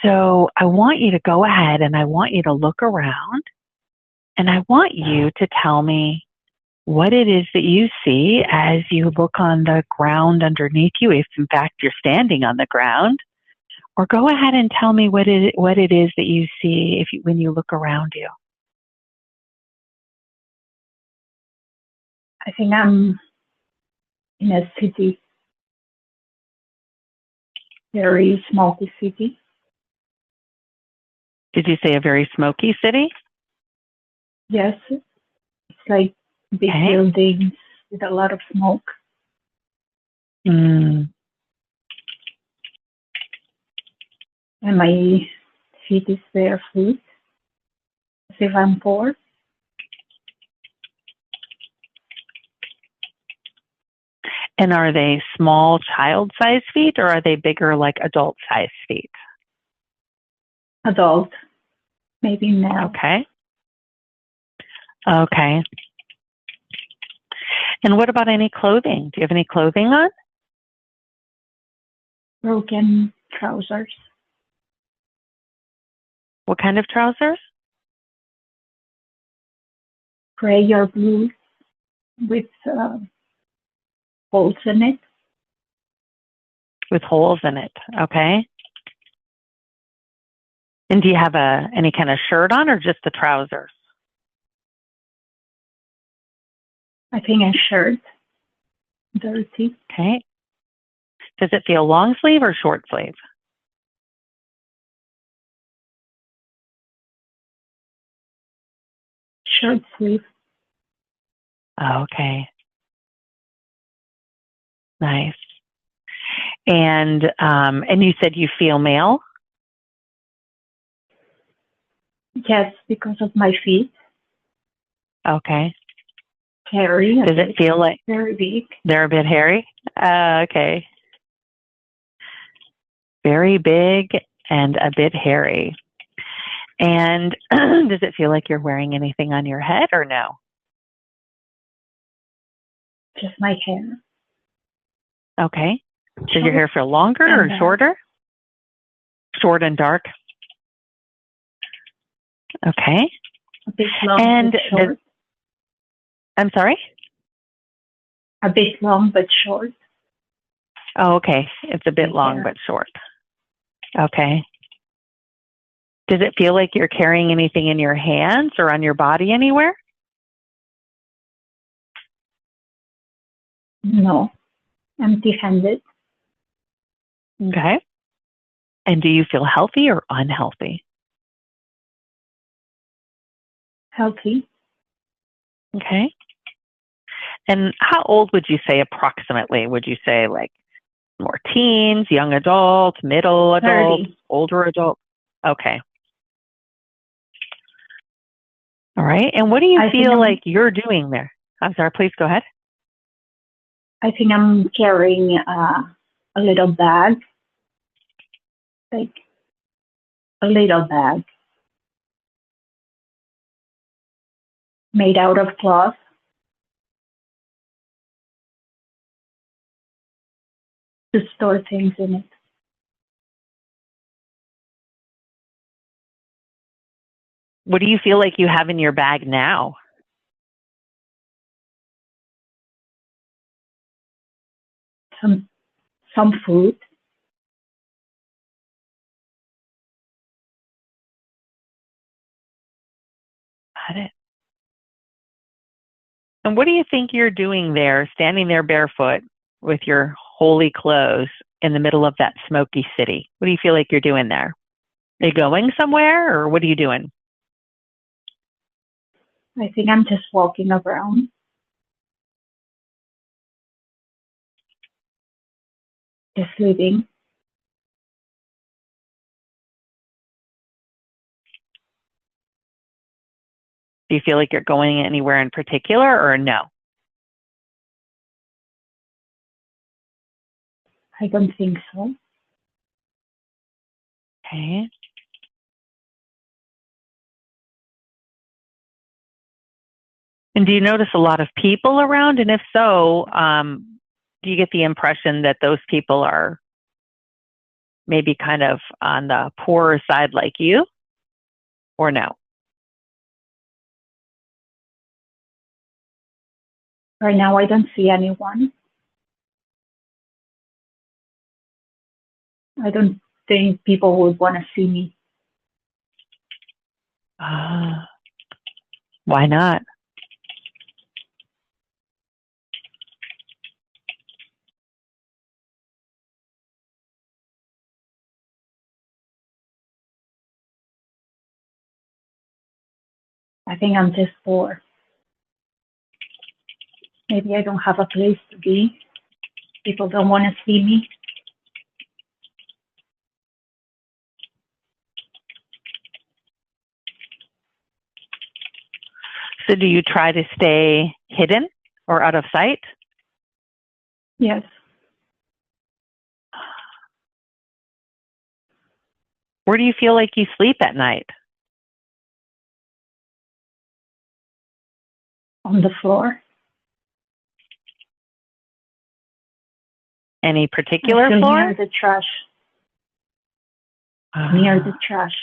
So I want you to go ahead and I want you to look around and I want you to tell me what it is that you see as you look on the ground underneath you, if in fact you're standing on the ground, or go ahead and tell me what it is that you see when you look around you. I think I'm in a city, very smoky city. Did you say a very smoky city? Yes, it's like big buildings with a lot of smoke. Mm. And my feet is barefoot, as if I'm poor. And are they small child-sized feet or are they bigger like adult-sized feet? Adult, maybe now. Okay. Okay. And what about any clothing? Do you have any clothing on? Broken trousers. What kind of trousers? Gray or blue with holes in it. With holes in it. Okay. And do you have any kind of shirt on or just the trousers? I think a shirt. Dirty. Okay. Does it feel long sleeve or short sleeve? Short sleeve. Okay. Nice. And you said you feel male? Yes, because of my feet. Okay. Hairy. Does it feel like very big? They're a bit hairy? Okay. Very big and a bit hairy. And does it feel like you're wearing anything on your head or no? Just my hair. Okay. Does your hair feel longer or shorter? Short and dark. Okay. A bit long but short. I'm sorry? A bit long but short. Oh, okay. It's a bit long but short. Okay. Does it feel like you're carrying anything in your hands or on your body anywhere? No. Empty-handed. Okay. And do you feel healthy or unhealthy? Healthy. Okay. And how old would you say approximately? Would you say like more teens, young adult, middle adult, 30. Older adult? Okay. All right. And what do you feel like you're doing there? I'm sorry, please go ahead. I think I'm carrying a little bag. Like a little bag. Made out of cloth. To store things in it. What do you feel like you have in your bag now? Some food. Got it. And what do you think you're doing there, standing there barefoot with your holy clothes in the middle of that smoky city? What do you feel like you're doing there? Are you going somewhere or what are you doing? I think I'm just walking around. Just living. Do you feel like you're going anywhere in particular or no? I don't think so. Okay. And do you notice a lot of people around? And if so, do you get the impression that those people are maybe kind of on the poorer side like you, or no? Right now, I don't see anyone. I don't think people would want to see me. Why not? I think I'm just poor. Maybe I don't have a place to be. People don't want to see me. So do you try to stay hidden or out of sight? Yes. Where do you feel like you sleep at night? On the floor. Any particular floor? Near the trash. Near the trash.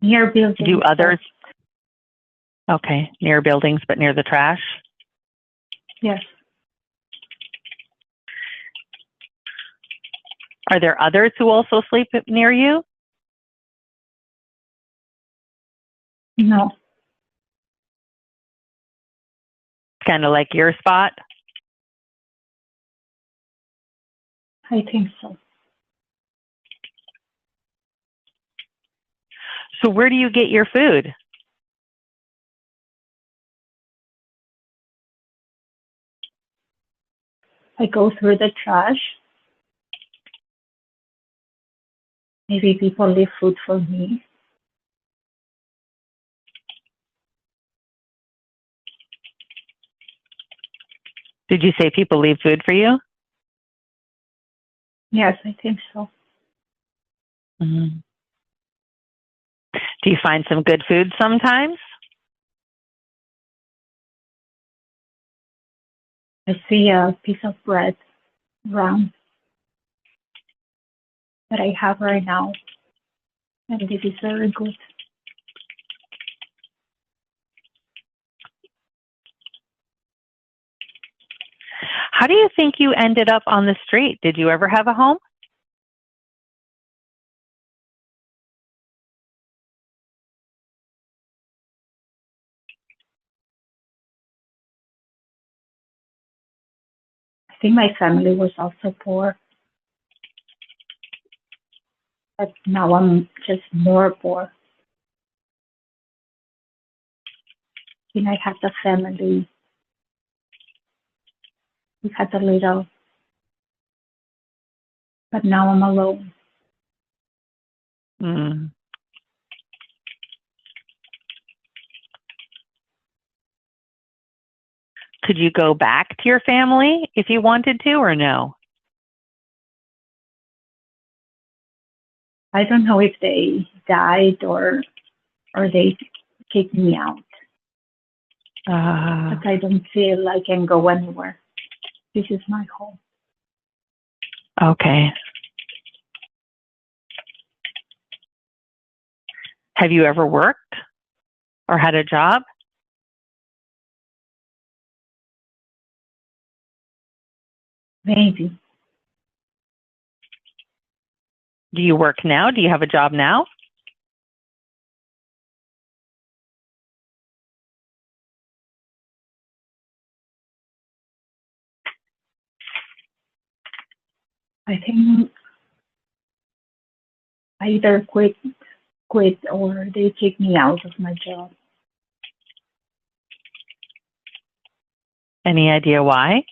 Near buildings. Do others? Okay, near buildings, but near the trash? Yes. Are there others who also sleep near you? No. Kind of like your spot? I think so. So where do you get your food? I go through the trash. Maybe people leave food for me. Did you say people leave food for you? Yes, I think so. Mm-hmm. Do you find some good food sometimes? I see a piece of bread, round, that I have right now, and this is very good. How do you think you ended up on the street? Did you ever have a home? I think my family was also poor, but now I'm just more poor. I think I had the family. We had a little, but now I'm alone. Mm. Could you go back to your family if you wanted to, or no? I don't know if they died or they kicked me out. But I don't feel I can go anywhere. This is my home. Okay. Have you ever worked or had a job? Maybe. Do you work now? Do you have a job now? I think I either quit or they kick me out of my job. Any idea why?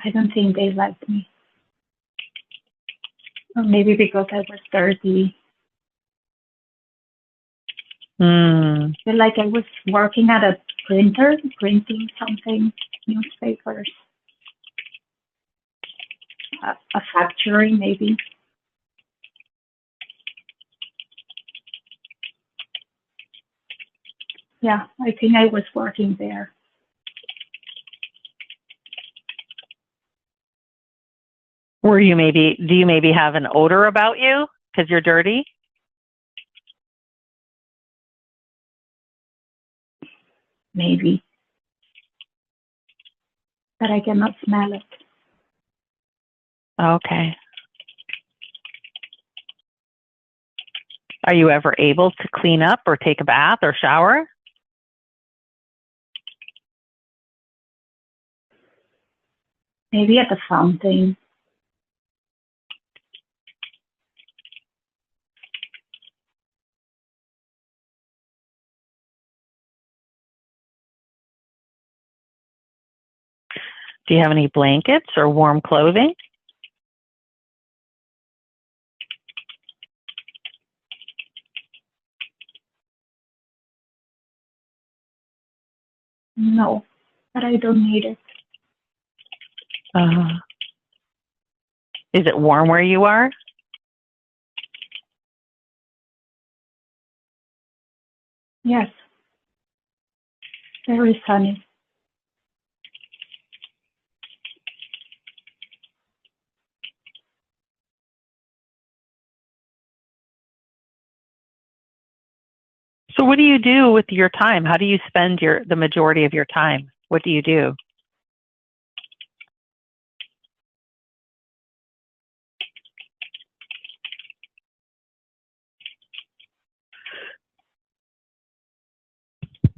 I don't think they liked me. Or maybe because I was 30. I feel like I was working at a printer, printing something, newspapers, a factory maybe. Yeah, I think I was working there. Do you maybe have an odor about you because you're dirty? Maybe. But I cannot smell it. Okay. Are you ever able to clean up or take a bath or shower? Maybe at the fountain. Do you have any blankets or warm clothing? No, but I don't need it. Is it warm where you are? Yes. Very sunny. So what do you do with your time? How do you spend the majority of your time? What do you do?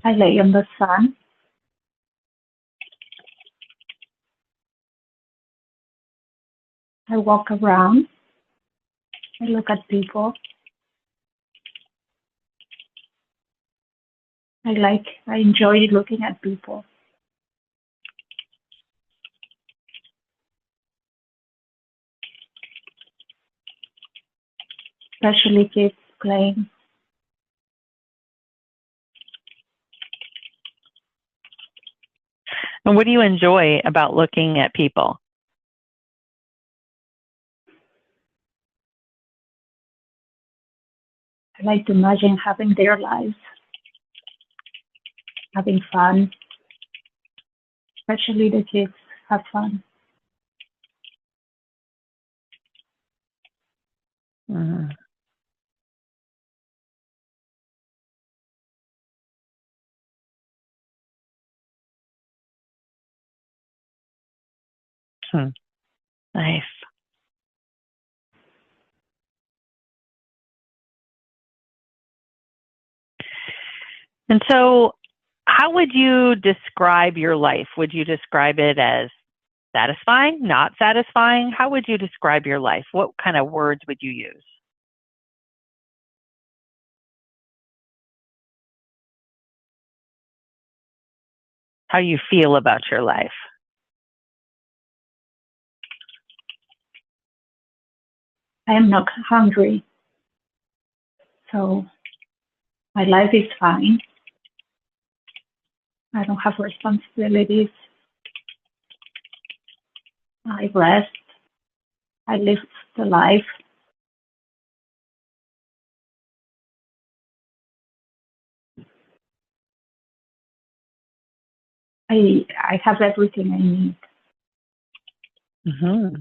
I lay in the sun. I walk around. I look at people. I enjoy looking at people. Especially kids playing. And what do you enjoy about looking at people? I like to imagine having their lives, having fun. Especially the kids have fun. Mm-hmm. Nice. And so how would you describe your life? Would you describe it as satisfying, not satisfying? How would you describe your life? What kind of words would you use? How you feel about your life? I am not hungry. So my life is fine. I don't have responsibilities. I rest. I live the life. I have everything I need. Mm-hmm.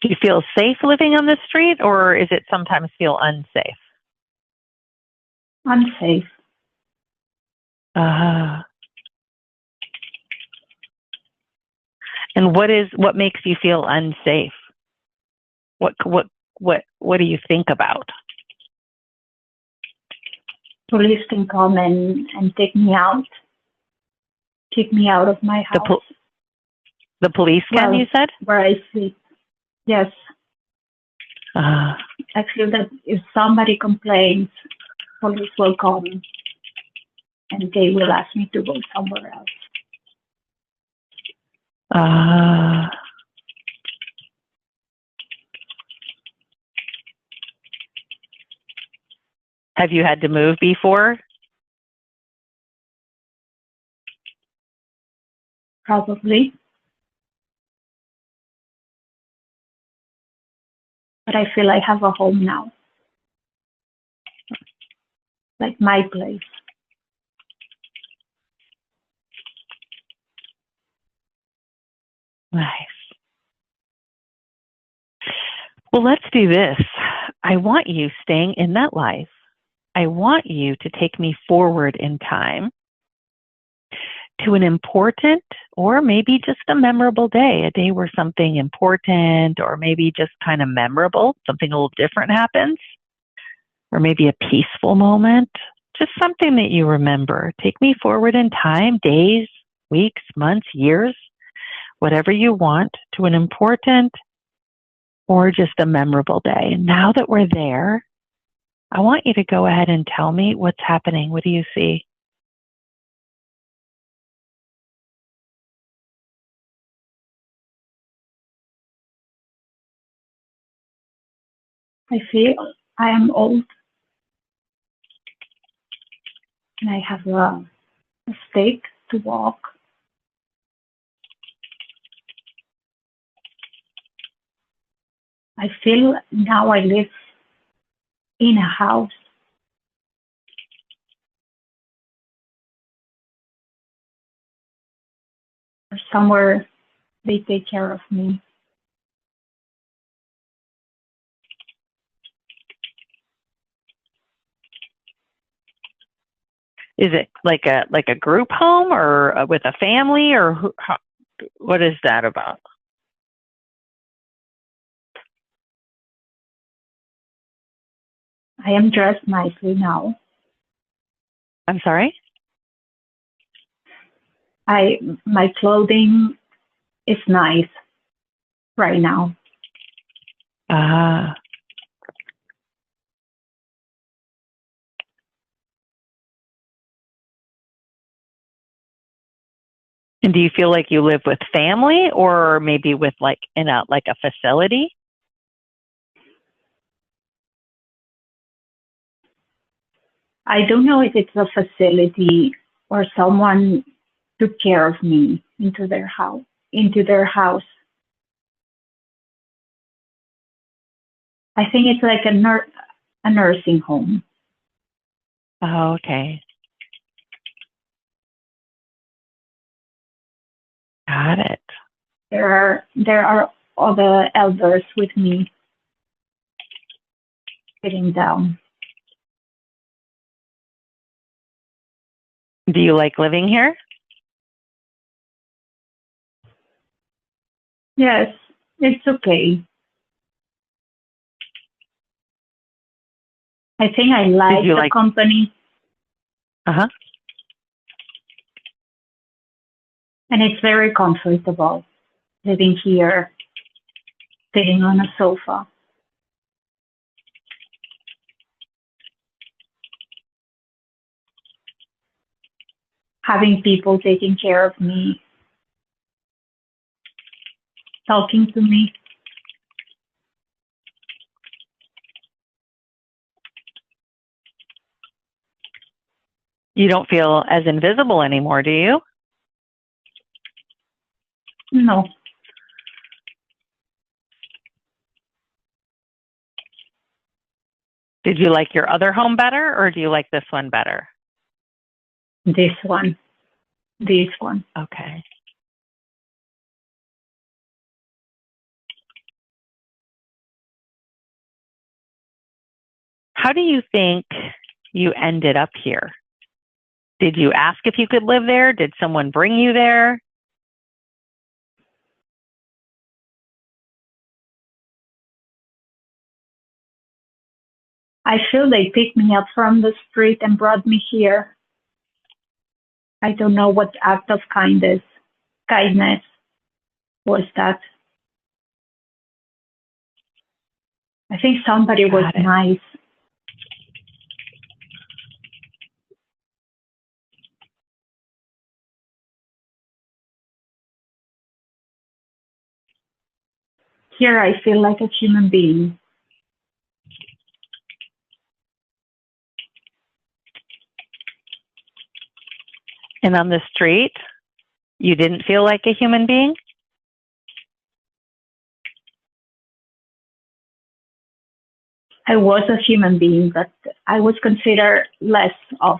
Do you feel safe living on the street, or is it sometimes feel unsafe? Unsafe. And what makes you feel unsafe? What do you think about? Police can come and take me out, kick me out of my house. The police can, you said? Where I sleep. Yes. I feel that if somebody complains, police will come and they will ask me to go somewhere else. Have you had to move before? Probably. But I feel I have a home now. like my place. Nice. Well, let's do this. I want you staying in that life. I want you to take me forward in time to an important or maybe just a memorable day, a day where something important or maybe just kind of memorable, something a little different happens, or maybe a peaceful moment, just something that you remember. Take me forward in time, days, weeks, months, years, whatever you want, to an important or just a memorable day. And now that we're there, I want you to go ahead and tell me what's happening. What do you see? I feel I am old and I have a stick to walk. I feel now I live in a house. Or somewhere they take care of me. Is it like a group home or with a family, or what is that about? I am dressed nicely now. I'm sorry? My clothing is nice right now. Ah. And do you feel like you live with family or maybe with in a facility? I don't know if it's a facility or someone took care of me into their house. I think it's like a nursing home. Oh, okay. Got it. There are other elders with me sitting down. Do you like living here? Yes, it's okay. I think I like the company. Uh-huh. And it's very comfortable living here, sitting on a sofa. Having people taking care of me, talking to me. You don't feel as invisible anymore, do you? No. Did you like your other home better, or do you like this one better? This one. This one. Okay. How do you think you ended up here? Did you ask if you could live there? Did someone bring you there? I feel they picked me up from the street and brought me here. I don't know what act of kindness was that. I think somebody was nice. Here I feel like a human being. And on the street, you didn't feel like a human being? I was a human being, but I was considered less of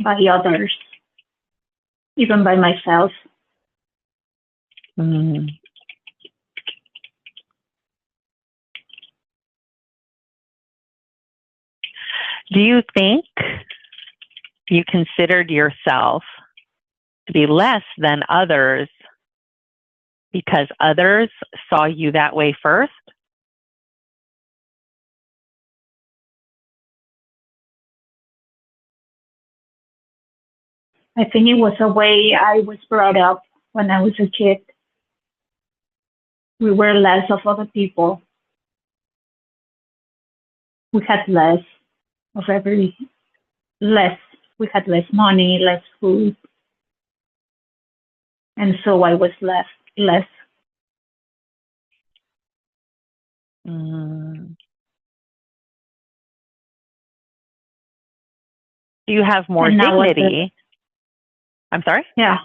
by others, even by myself. Mm. Do you think you considered yourself to be less than others because others saw you that way first? I think it was a way I was brought up when I was a kid. We were less of other people. We had less of less. We had less money, less food. And so I was less. Mm. Do you have more dignity? I'm sorry? Yeah.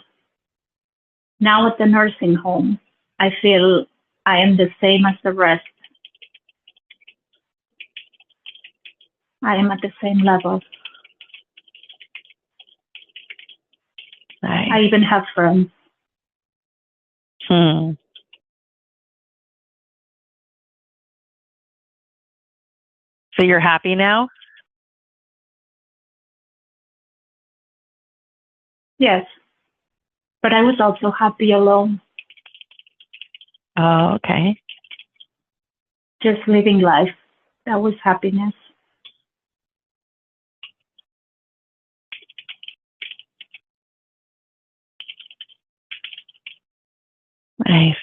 Now at the nursing home, I feel I am the same as the rest. I am at the same level. Nice. I even have friends. Hmm. So you're happy now? Yes. But I was also happy alone. Oh, okay. Just living life. That was happiness. Nice.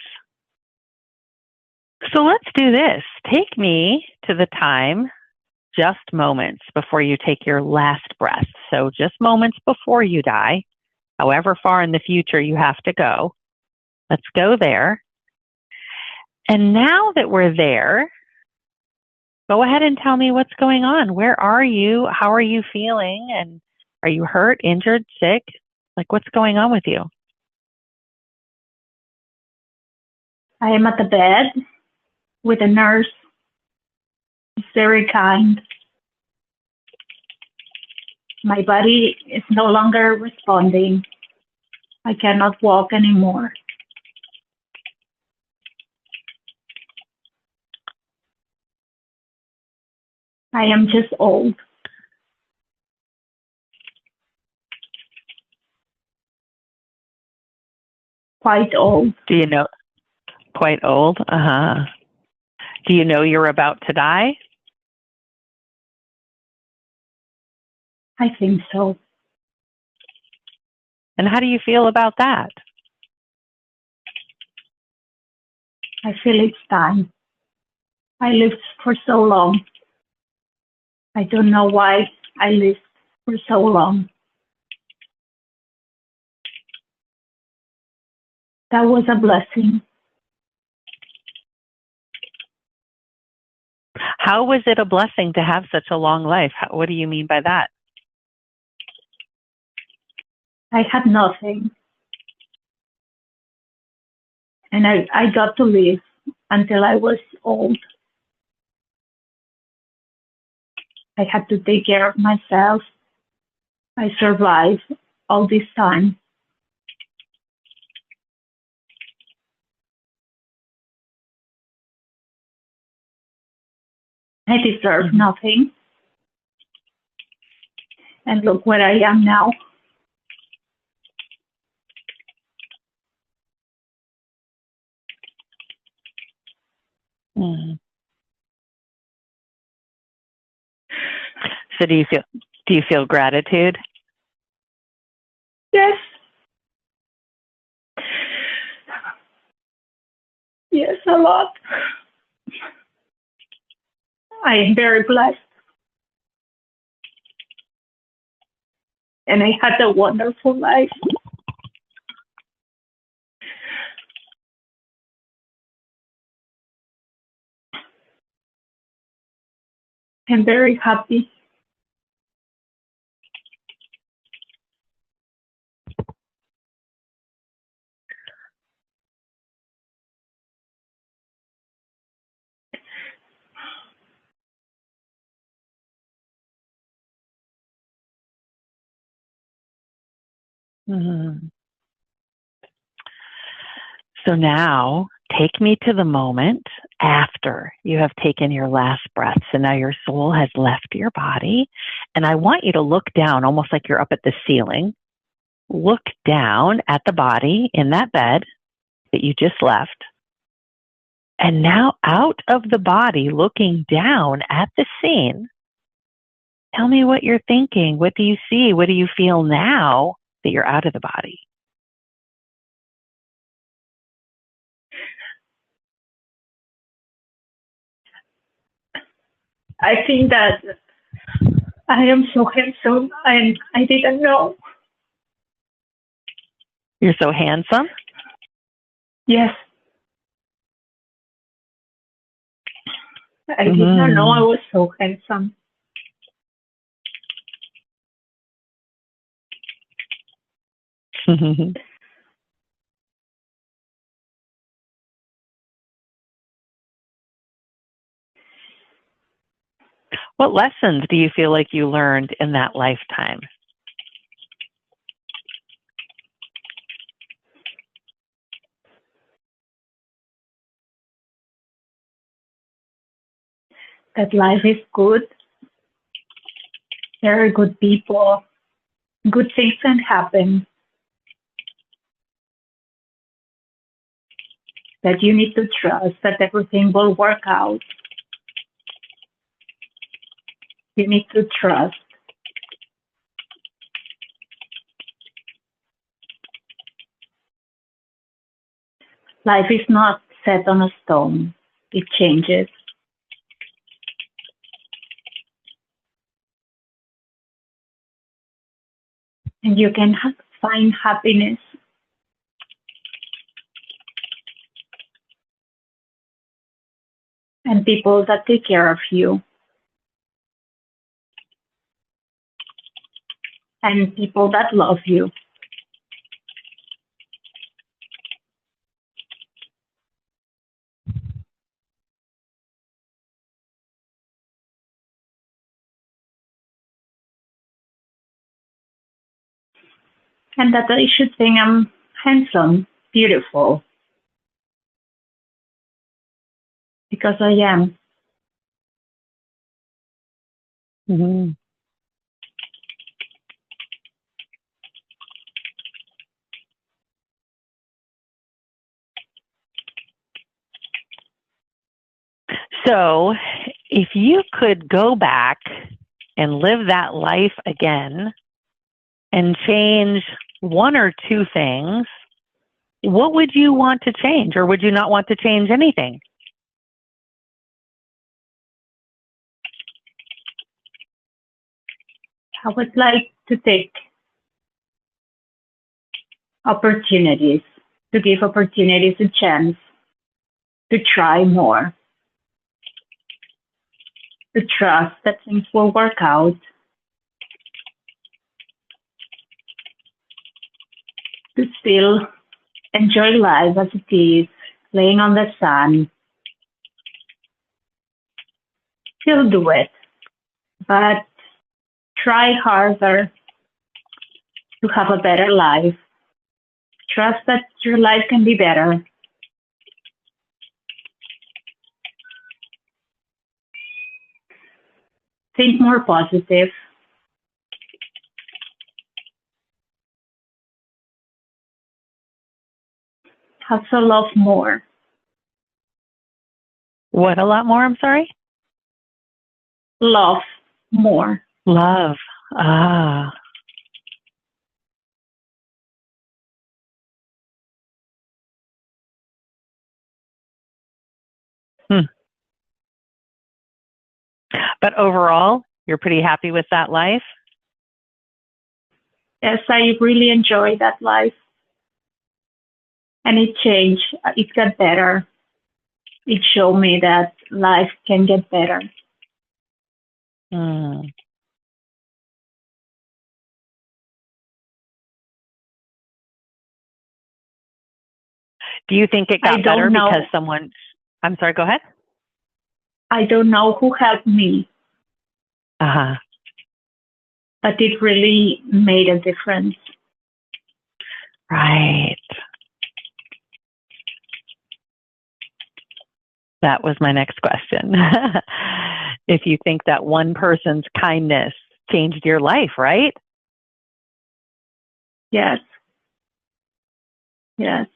So let's do this. Take me to the time, just moments before you take your last breath. So just moments before you die, however far in the future you have to go. Let's go there. And now that we're there, go ahead and tell me what's going on. Where are you? How are you feeling? And are you hurt, injured, sick? Like, what's going on with you? I am at the bed with a nurse. She's very kind. My body is no longer responding. I cannot walk anymore. I am just old. Quite old. Do you know? Quite old? Uh-huh. Do you know you're about to die? I think so. And how do you feel about that? I feel it's time. I lived for so long. I don't know why I lived for so long. That was a blessing. How was it a blessing to have such a long life? What do you mean by that? I had nothing. And I got to live until I was old. I had to take care of myself. I survived all this time. I deserve nothing. And look where I am now. Mm. So do you feel gratitude? Yes. Yes, a lot. I am very blessed. And I had a wonderful life. I'm very happy. Mm-hmm. So now take me to the moment after you have taken your last breath. So now your soul has left your body. And I want you to look down, almost like you're up at the ceiling. Look down at the body in that bed that you just left. And now out of the body, looking down at the scene, tell me what you're thinking. What do you see? What do you feel now that you're out of the body? I think that I am so handsome and I didn't know. You're so handsome? Yes. I did not know I was so handsome. What lessons do you feel like you learned in that lifetime? That life is good. There are good people. Good things can happen. That you need to trust that everything will work out. You need to trust. Life is not set on a stone. It changes. And you can find happiness and people that take care of you and people that love you. And that I should think I'm handsome, beautiful, because I am. Mm-hmm. So, if you could go back and live that life again and change one or two things, what would you want to change, or would you not want to change anything? I would like to take opportunities, to give opportunities a chance, to try more, to trust that things will work out, to still enjoy life as it is, laying on the sun. Still do it, but try harder to have a better life. Trust that your life can be better. Think more positive. Also love more. What a lot more, I'm sorry? Love more. Love. Ah. But overall, you're pretty happy with that life? Yes, I really enjoy that life. And it changed. It got better. It showed me that life can get better. Mm. Do you think it got better because someone... I'm sorry, go ahead. I don't know who helped me. Uh-huh. But it really made a difference. Right. That was my next question. If you think that one person's kindness changed your life, right? Yes. Yes.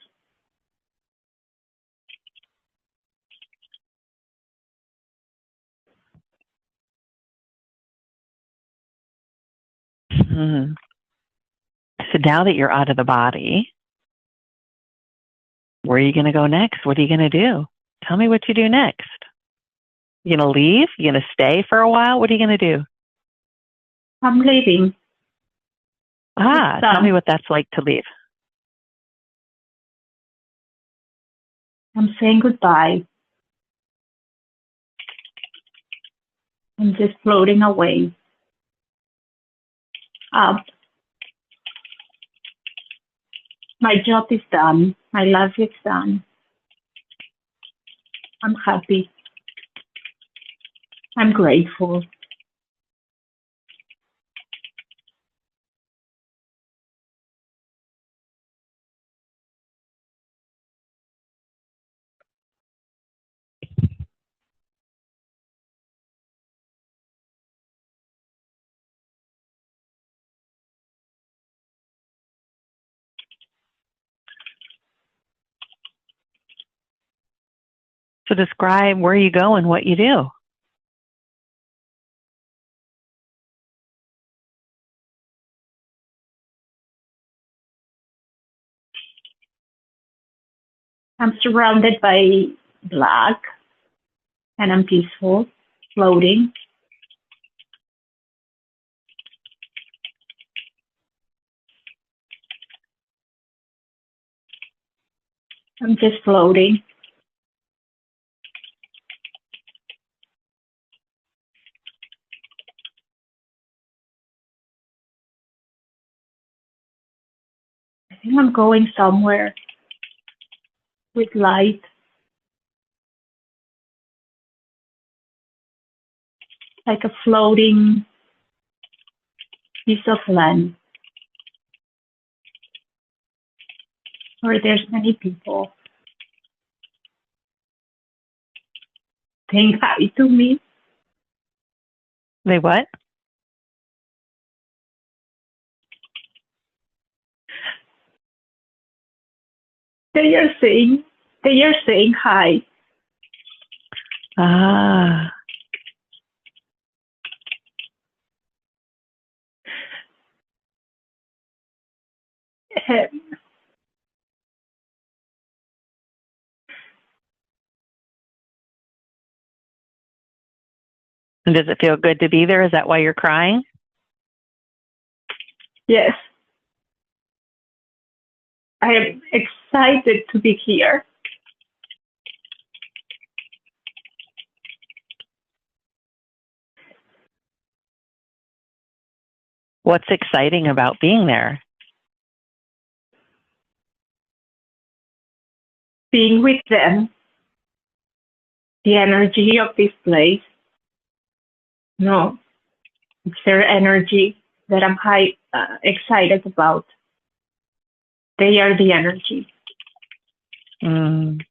Hmm. So now that you're out of the body, where are you going to go next? What are you going to do? Tell me what you do next. You going to leave? You going to stay for a while? What are you going to do? I'm leaving. Tell me what that's like to leave. I'm saying goodbye. I'm just floating away. Up. My job is done. My life is done. I'm happy. I'm grateful. So describe where you go and what you do. I'm surrounded by black and I'm peaceful, floating. I'm just floating. I think I'm going somewhere with light, like a floating piece of land where there's many people saying hi to me. They what? They are saying hi. Ah. And does it feel good to be there? Is that why you're crying? Yes. I am excited to be here. What's exciting about being there? Being with them, the energy of this place. No, it's their energy that I'm excited about. They are the energy. Mm.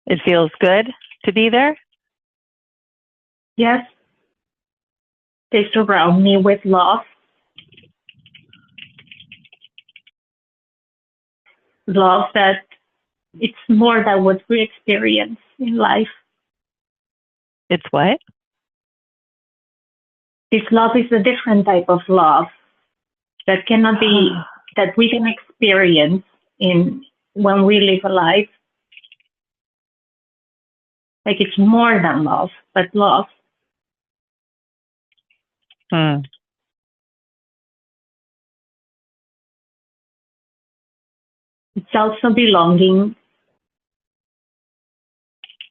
It feels good to be there? Yes, they surround me with love. Love that it's more than what we experience in life. It's what? This love is a different type of love that cannot be, that we can experience in when we live a life. Like it's more than love, but love. Hmm. It's also belonging,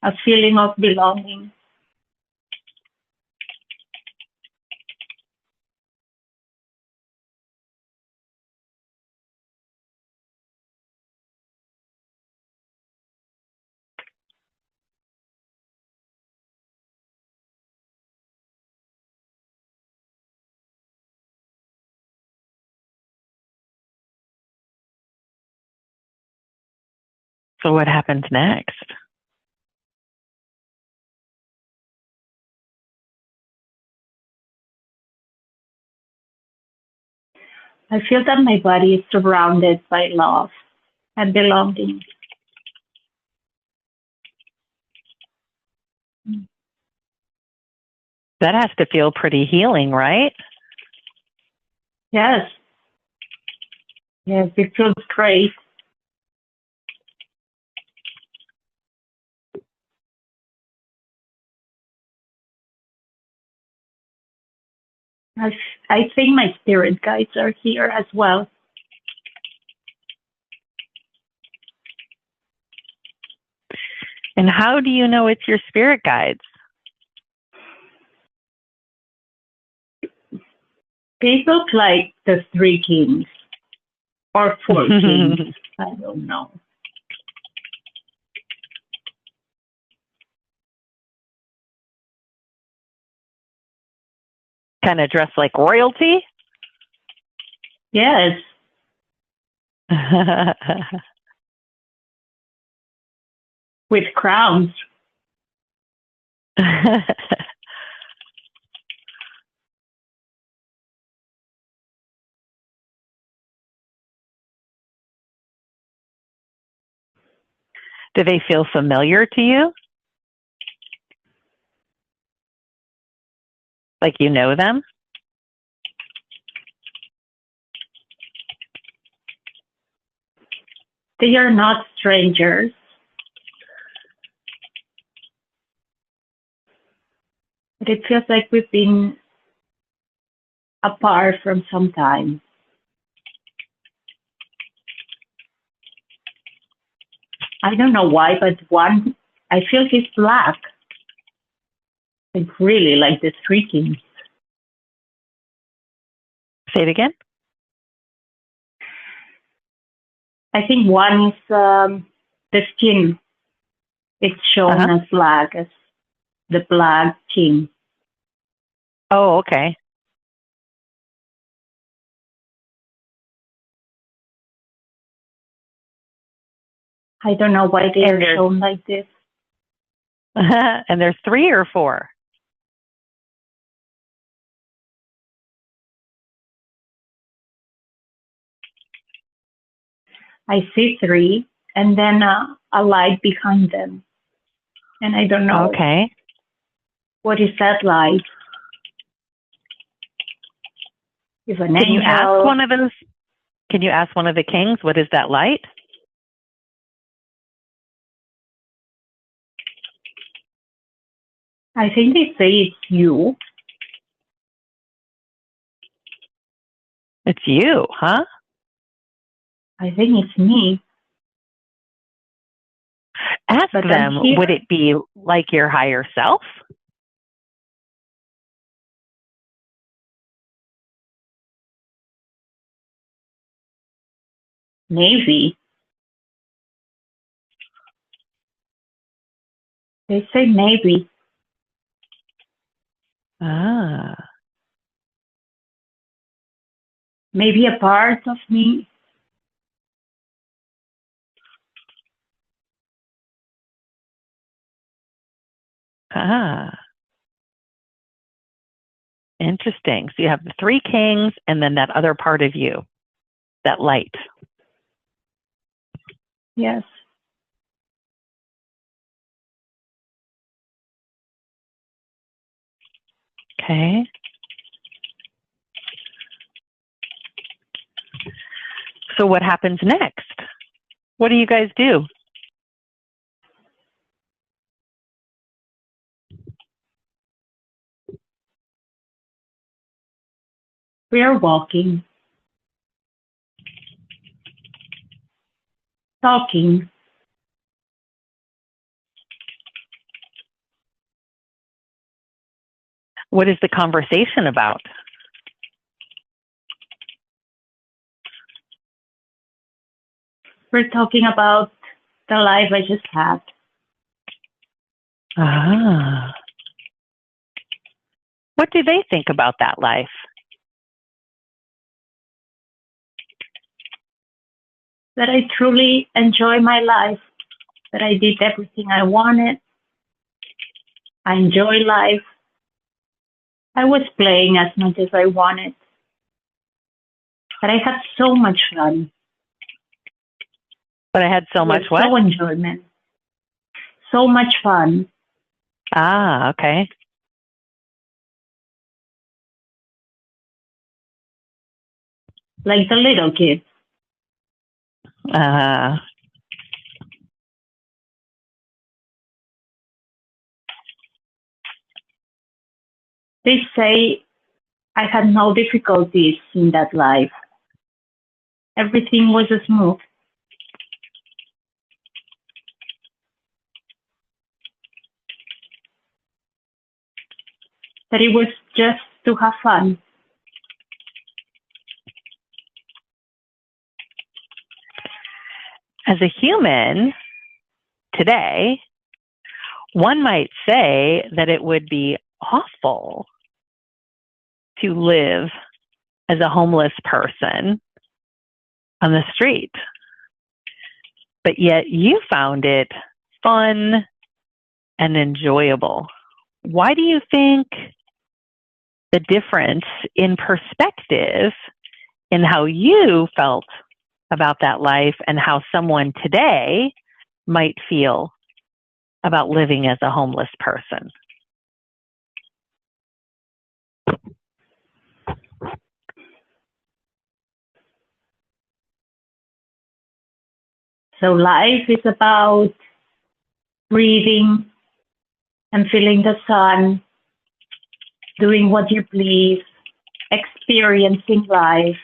a feeling of belonging. So what happens next? I feel that my body is surrounded by love and belonging. That has to feel pretty healing, right? Yes. Yes, it feels great. I think my spirit guides are here as well. And how do you know it's your spirit guides? They look like the 3 kings or 4 kings. I don't know. Kind of dressed like royalty? Yes. With crowns. Do they feel familiar to you? Like you know them? They are not strangers. But it feels like we've been apart from some time. I don't know why, but one, I feel he's black. I really like the 3 kings. Say it again? I think one is the skin. It's shown as black, as the black king. Oh, okay. I don't know why they are shown like this. And there's 3 or 4? I see 3, and then a light behind them. And I don't know. Okay. What is that light? Is an Can angel? you ask one of those? Can you ask one of the kings, what is that light? I think they say it's you. It's you, huh? I think it's me. Ask them, would it be like your higher self? Maybe. They say maybe. Ah. Maybe a part of me. Ah. Interesting. So you have the 3 kings and then that other part of you, that light. Yes. Okay. So what happens next? What do you guys do? We are walking. Talking. What is the conversation about? We're talking about the life I just had. Ah. What do they think about that life? That I truly enjoy my life. that I did everything I wanted. I enjoy life. I was playing as much as I wanted. But I had so much fun. But I had so much what? So enjoyment. So much fun. Ah, okay. Like the little kids. They say I had no difficulties in that life. Everything was smooth. That it was just to have fun. As a human today, one might say that it would be awful to live as a homeless person on the street. But yet you found it fun and enjoyable. Why do you think the difference in perspective in how you felt about that life and how someone today might feel about living as a homeless person? So life is about breathing and feeling the sun, doing what you please, experiencing life.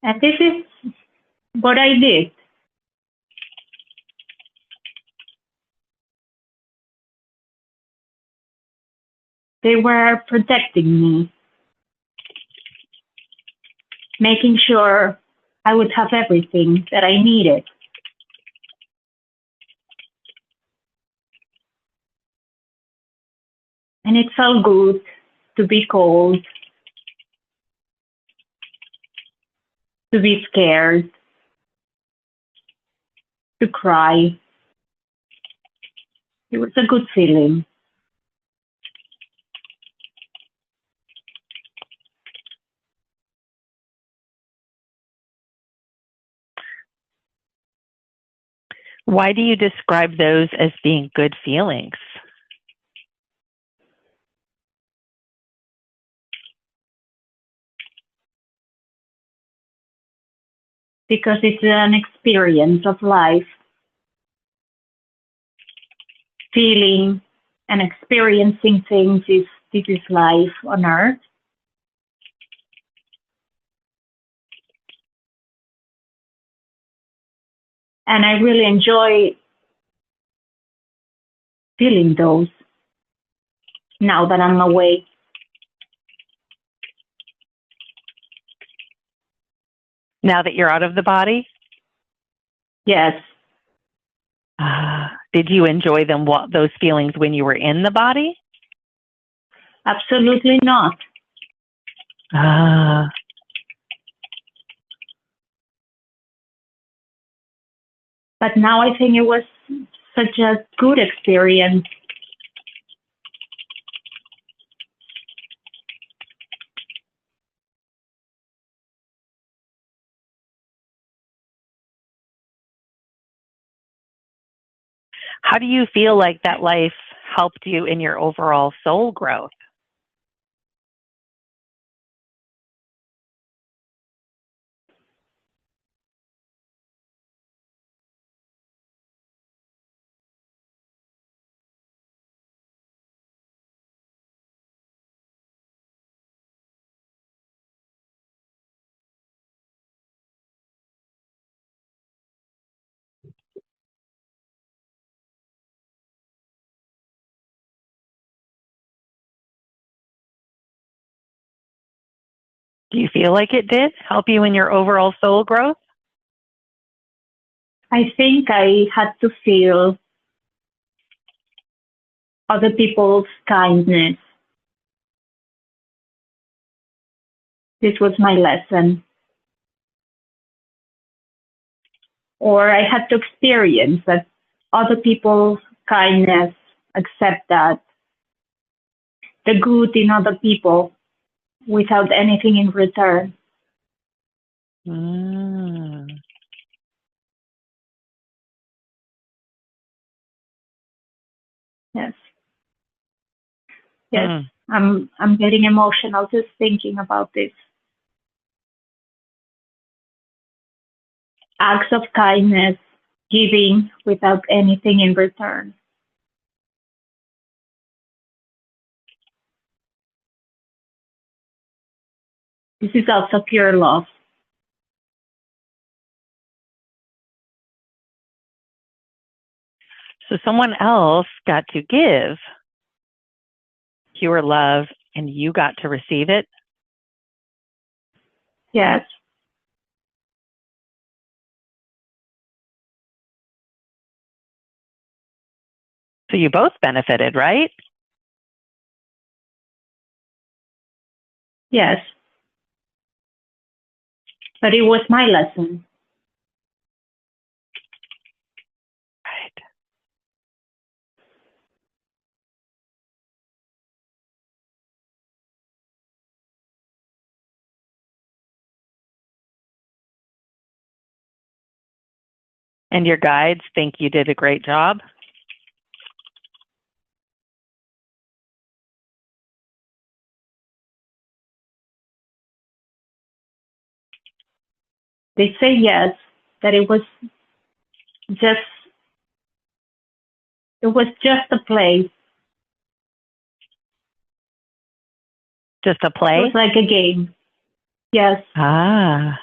And this is what I did. They were protecting me, making sure I would have everything that I needed. And it felt good to be cold, to be scared, to cry. It was a good feeling. Why do you describe those as being good feelings? Because it's an experience of life. Feeling and experiencing things this is life on earth. And I really enjoy feeling those now that I'm away. Now that you're out of the body? Yes. Did you enjoy them, those feelings, when you were in the body? Absolutely not. But now I think it was such a good experience. How do you feel like that life helped you in your overall soul growth? Do you feel like it did help you in your overall soul growth? I think I had to feel other people's kindness. This was my lesson. or I had to experience that other people's kindness, accept that the good in other people without anything in return. Yes. Yes. I'm getting emotional just thinking about this. Acts of kindness, giving without anything in return. This is also pure love. So someone else got to give pure love and you got to receive it? Yes. So you both benefited, right? Yes. But it was my lesson. Right. And your guides think you did a great job? They say yes, that it was just a play. Just a play? It was like a game. Yes. Ah.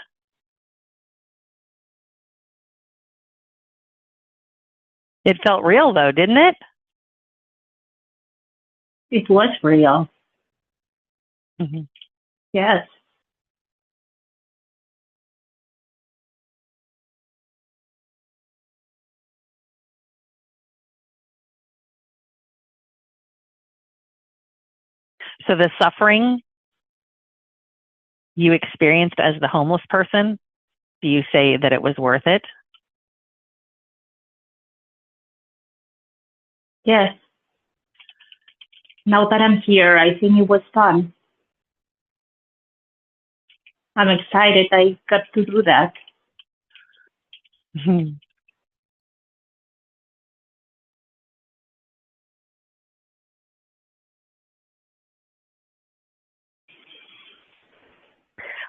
It felt real though, didn't it? It was real. Mm-hmm. Yes. So the suffering you experienced as the homeless person, do you say that it was worth it? Yes. Now that I'm here, I think it was fun. I'm excited I got to do that. Mm-hmm.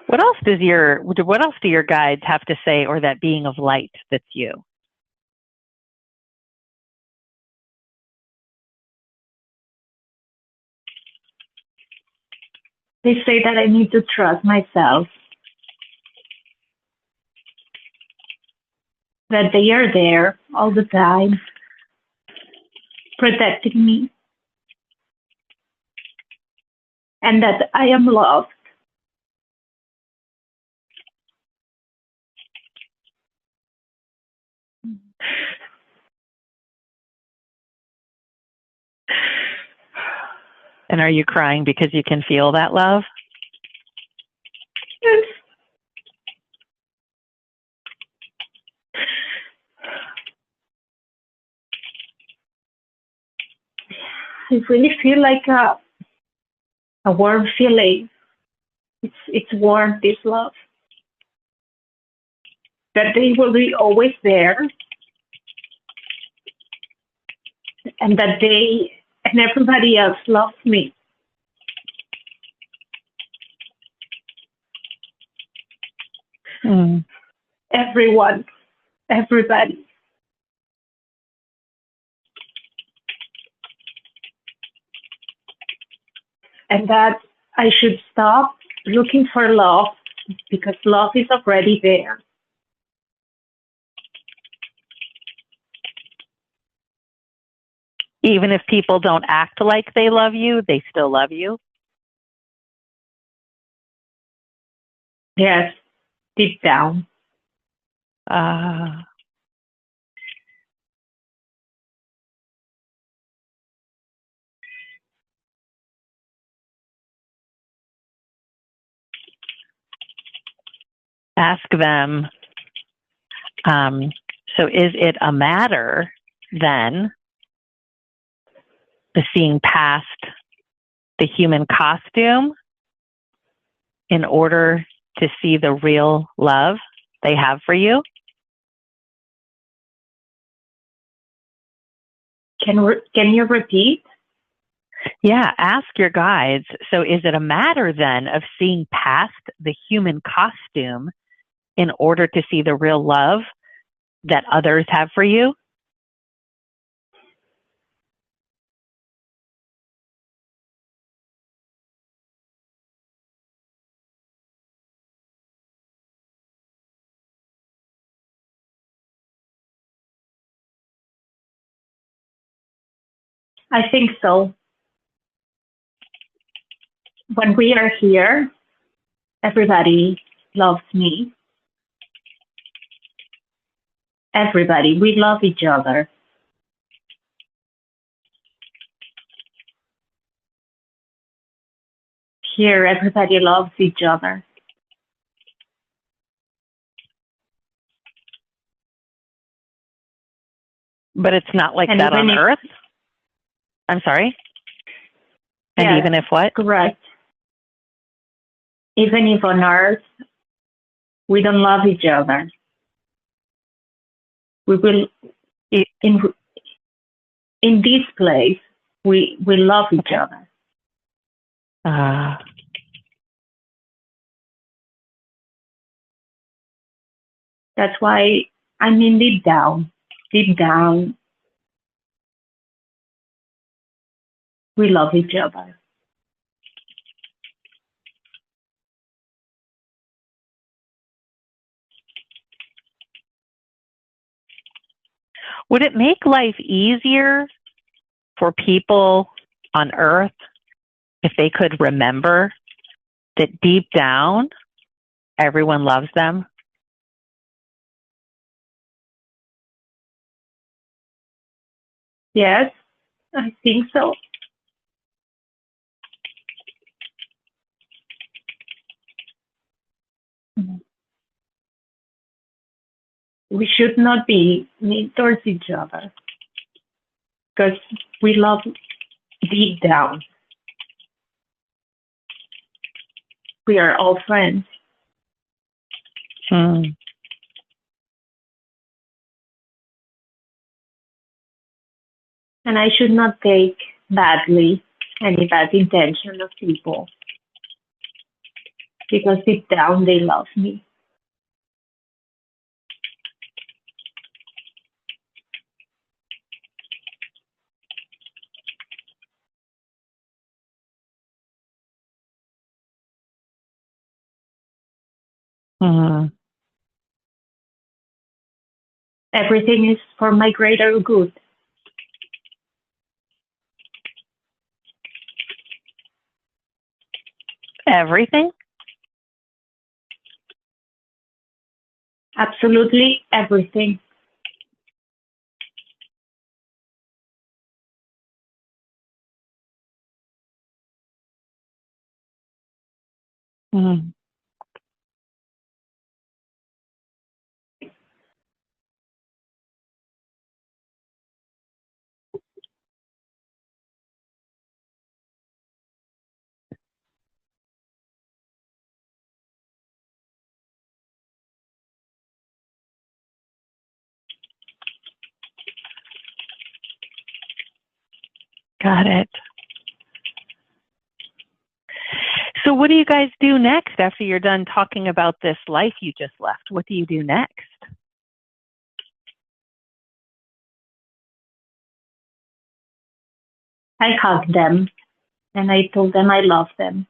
What else do your guides have to say, or that being of light that's you? They say that I need to trust myself, that they are there all the time, protecting me, and that I am loved. And are you crying because you can feel that love? Yes. I really feel like a warm feeling. It's warm, this love. That they will be always there, and that they and everybody else loves me. Mm. Everyone, everybody. And that I should stop looking for love because love is already there. Even if people don't act like they love you, they still love you? Yes, deep down. Ask them, So is it a matter then of seeing past the human costume in order to see the real love they have for you? Can you repeat? Yeah, ask your guides. So is it a matter then of seeing past the human costume in order to see the real love that others have for you? I think so. When we are here, everybody loves me. Everybody, we love each other. Here, everybody loves each other. But it's not like And that on even Earth? I'm sorry? And Yes, even if what? correct. Even if on Earth we don't love each other, we will in this place we love each other. That's why I mean deep down, we love each other. Would it make life easier for people on Earth if they could remember that deep down everyone loves them? Yes, I think so. We should not be mean towards each other because we love deep down. We are all friends. Hmm. And I should not take badly any bad intention of people because deep down they love me. Hmm. Everything is for my greater good. Everything? Absolutely everything. Hmm. Got it. So what do you guys do next after you're done talking about this life you just left? What do you do next? I hugged them and I told them I love them.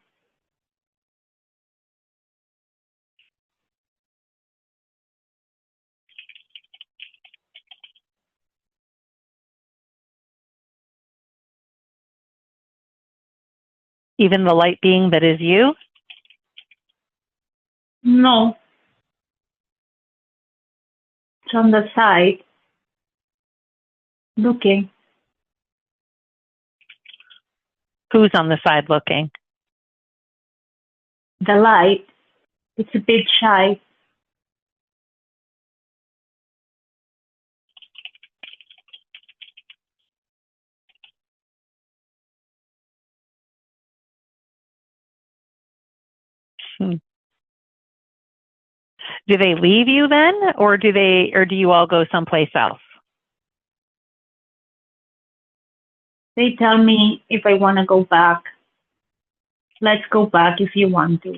Even the light being that is you? No, it's on the side, looking. Who's on the side looking? The light, it's a bit shy. Hmm. Do they leave you then, or do you all go someplace else? They tell me if I want to go back. Let's go back if you want to.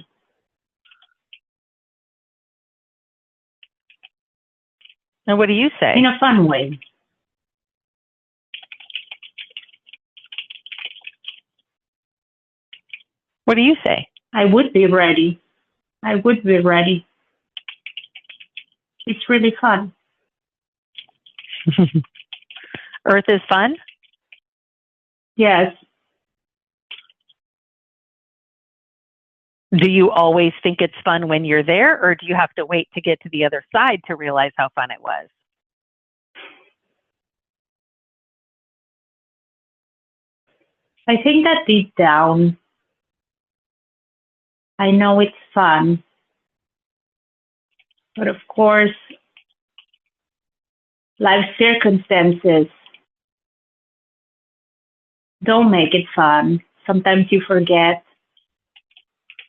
And what do you say? In a fun way. What do you say? I would be ready. I would be ready. It's really fun. Earth is fun? Yes. Do you always think it's fun when you're there, or do you have to wait to get to the other side to realize how fun it was? I think that deep down, I know it's fun. But of course, life circumstances don't make it fun. Sometimes you forget.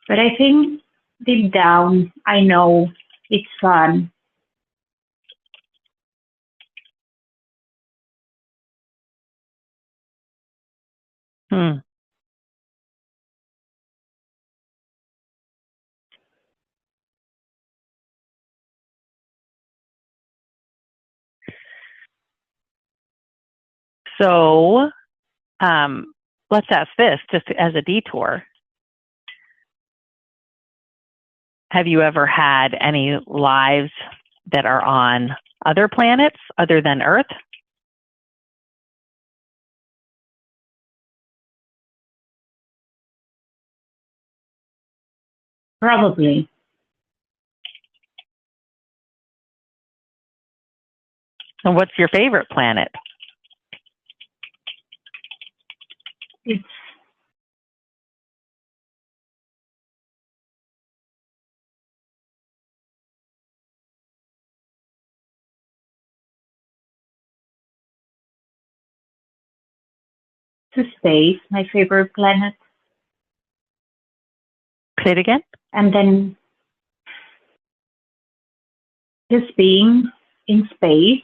But I think deep down, I know it's fun. Hmm. So let's ask this, just as a detour. Have you ever had any lives that are on other planets other than Earth? Probably. And what's your favorite planet? It's to space, my favorite planet. Say it again? And then just being in space,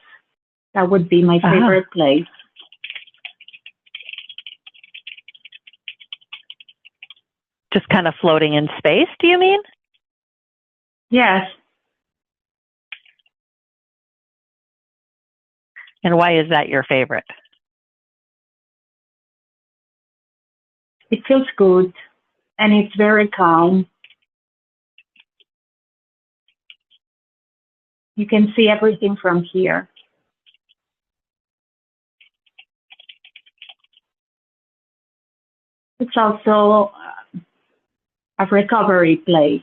that would be my favorite place. Just kind of floating in space, do you mean? Yes. And why is that your favorite? It feels good and it's very calm. You can see everything from here. It's also a recovery place.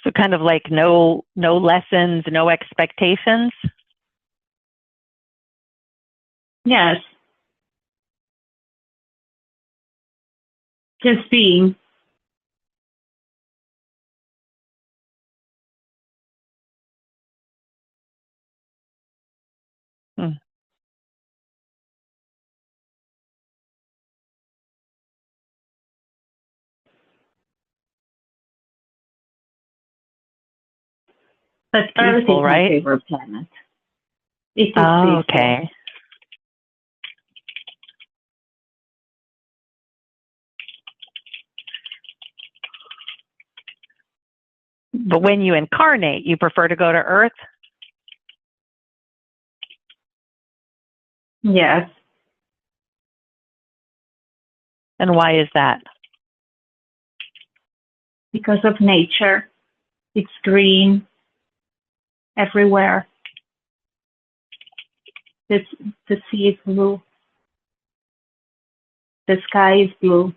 So kind of like no lessons, no expectations? Yes. Just being. Hmm. But Earth Peaceful, is right? my favorite planet. It is Oh, peaceful. okay. But when you incarnate, you prefer to go to Earth? Yes. And why is that? Because of nature. It's green everywhere. The sea is blue. The sky is blue.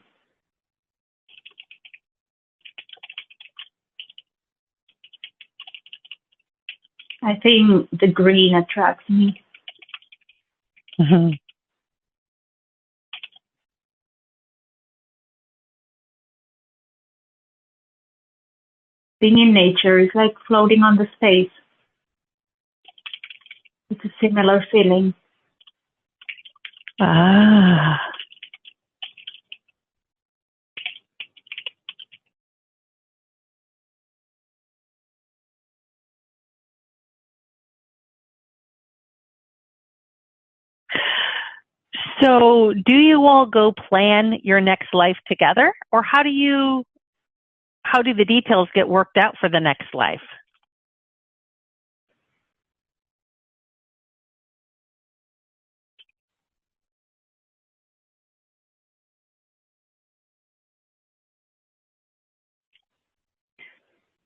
I think the green attracts me. Mm-hmm. Being in nature is like floating on the space. a similar feeling. Ah. So, do you all go plan your next life together, or how do the details get worked out for the next life?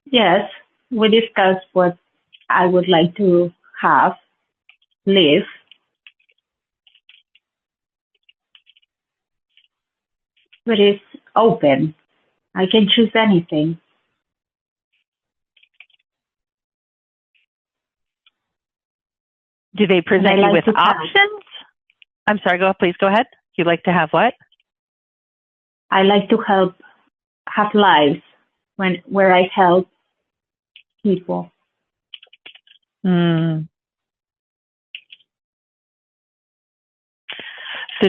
Yes, we discussed what I would like to live. But it's open. I can choose anything. Do they present you with options? I'm sorry, please go ahead. You'd like to have what? I like to have lives where I help people. So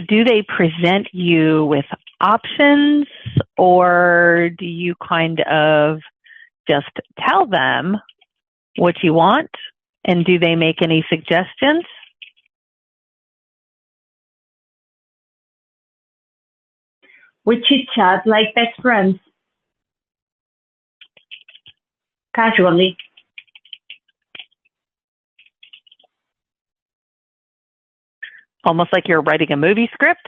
do they present you with options, or do you kind of just tell them what you want? And do they make any suggestions? We chit chat like best friends, casually. Almost like you're writing a movie script?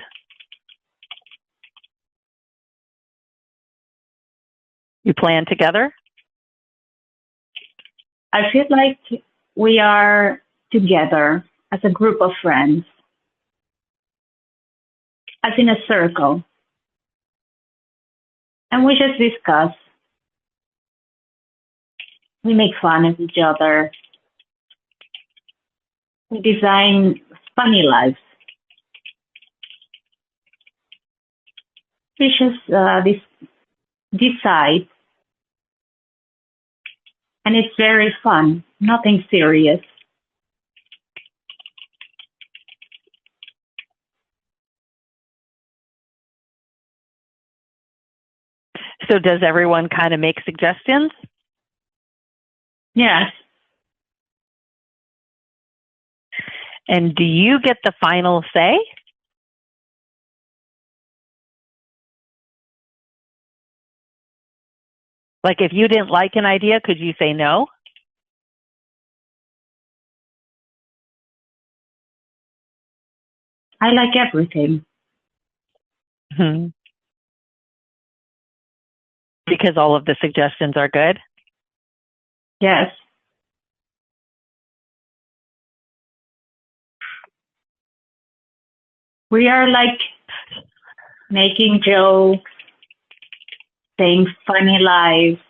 You plan together? I feel like we are together as a group of friends, as in a circle. And we just discuss. We make fun of each other. We design funny lives. We just decide. And it's very fun, nothing serious. So does everyone kind of make suggestions? Yes. And do you get the final say? Like if you didn't like an idea, could you say no? I like everything. Because all of the suggestions are good? Yes. We are like making jokes, saying funny lives,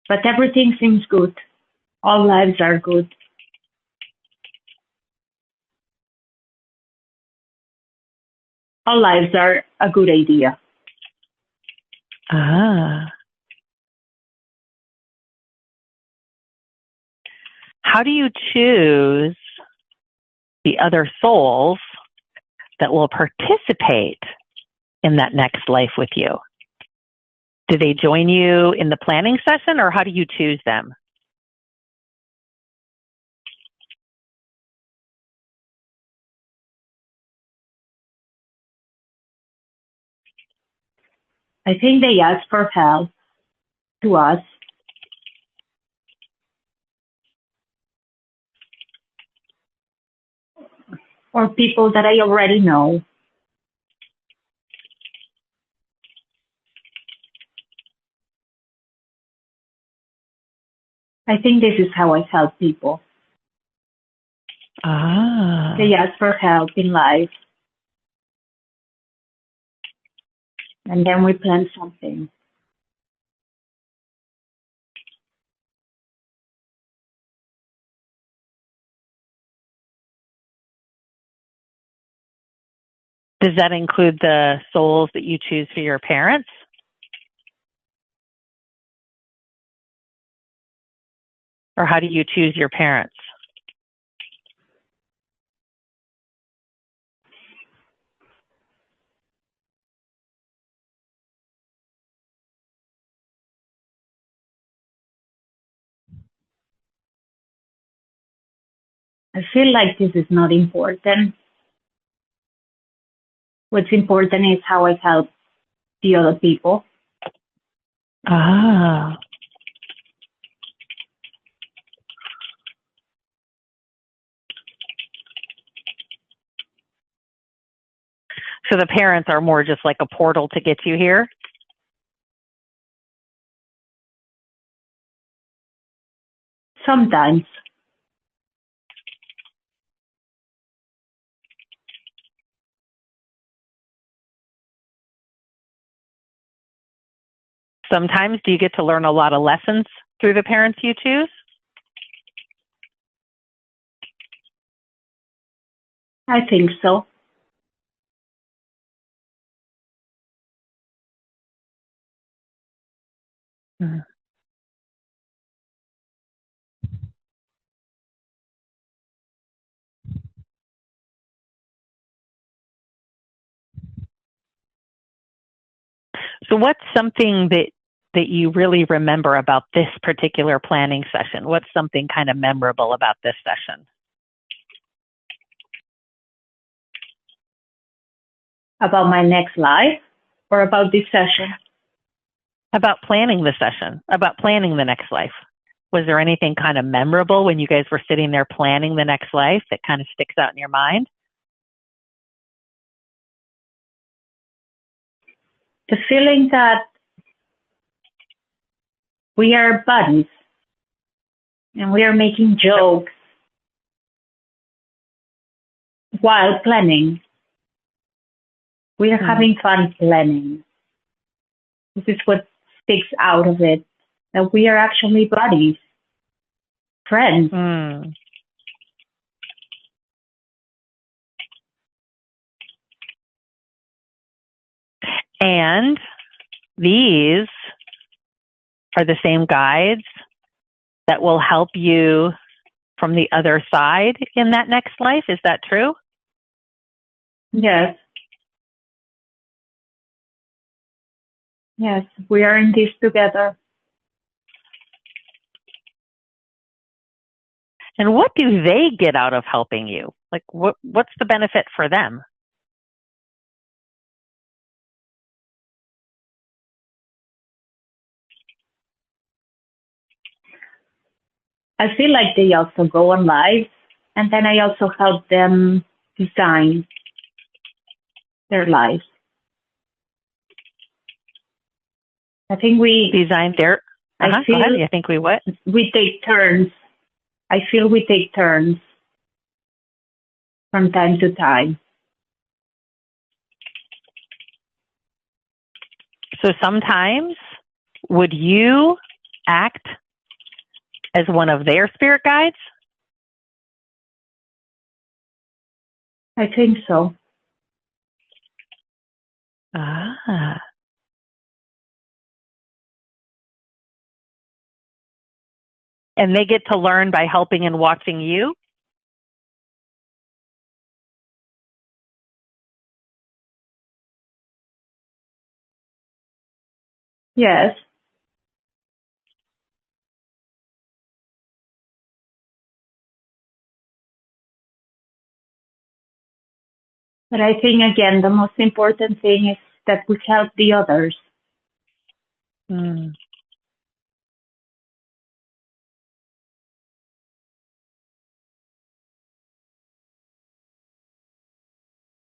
but everything seems good. All lives are good. All lives are a good idea. Ah. How do you choose the other souls that will participate in that next life with you? Do they join you in the planning session, or how do you choose them? I think they ask for help to us. Or people that I already know. I think this is how I help people. Ah. They ask for help in life. And then we plan something. Does that include the souls that you choose for your parents? Or how do you choose your parents? feel like this is not important. What's important is how I help the other people. Ah. So the parents are more just like a portal to get you here? Sometimes. Sometimes do you get to learn a lot of lessons through the parents you choose? I think so. Mm. So what's something that you really remember about this particular planning session? What's something kind of memorable about this session? About my next life or about this session? About planning the session, about planning the next life. Was there anything kind of memorable when you guys were sitting there planning the next life that kind of sticks out in your mind? The feeling that we are buddies and we are making jokes while planning. We are having fun planning. This is what sticks out of it, that we are actually buddies, friends. Mm. And these are the same guides that will help you from the other side in that next life. Is that true? Yes. Yes, we are in this together. And what do they get out of helping you? Like, what's the benefit for them? I feel like they also go on live, and then I also help them design their lives. I think we design their. I feel go ahead. You think we what? We take turns. I feel we take turns from time to time. So sometimes, would you act as one of their spirit guides? I think so. Ah. And they get to learn by helping and watching you? Yes. But I think, again, the most important thing is that we help the others. Mm.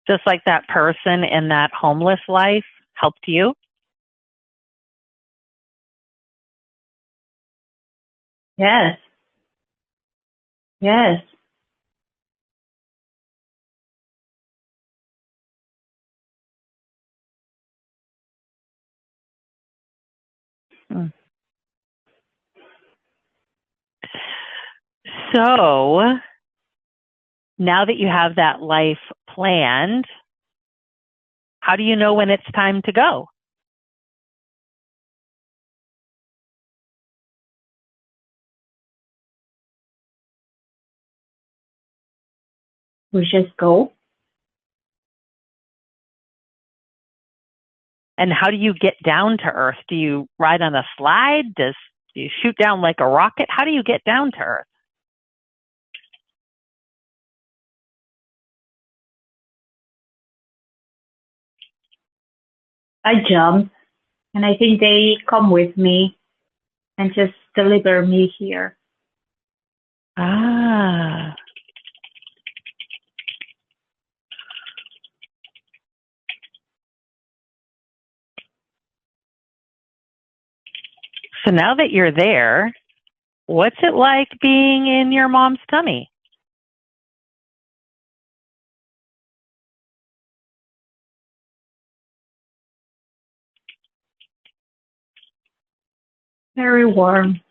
Just like that person in that homeless life helped you? Yes. Yes. Mm. So now that you have that life planned, how do you know when it's time to go? We just go. And how do you get down to Earth? Do you ride on a slide? Do you shoot down like a rocket? How do you get down to Earth? I jump, and I think they come with me and just deliver me here. Ah. So now that you're there, what's it like being in your mom's tummy? Very warm.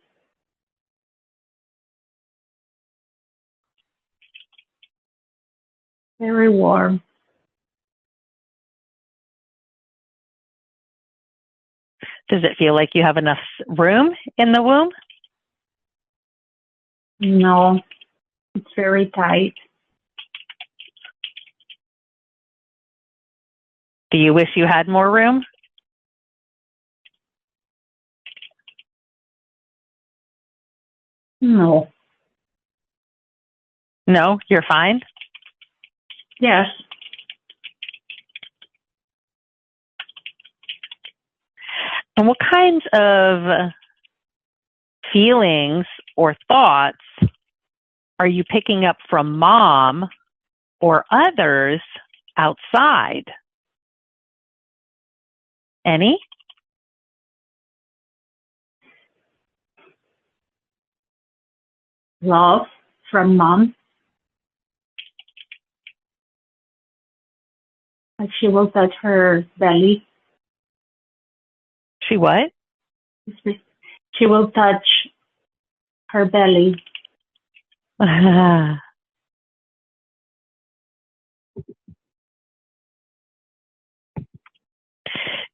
Very warm. Does it feel like you have enough room in the womb? No, it's very tight. Do you wish you had more room? No. No, you're fine? Yes. And what kinds of feelings or thoughts are you picking up from mom or others outside? Any? Love from mom. Like she will touch her belly. She what? She will touch her belly. Can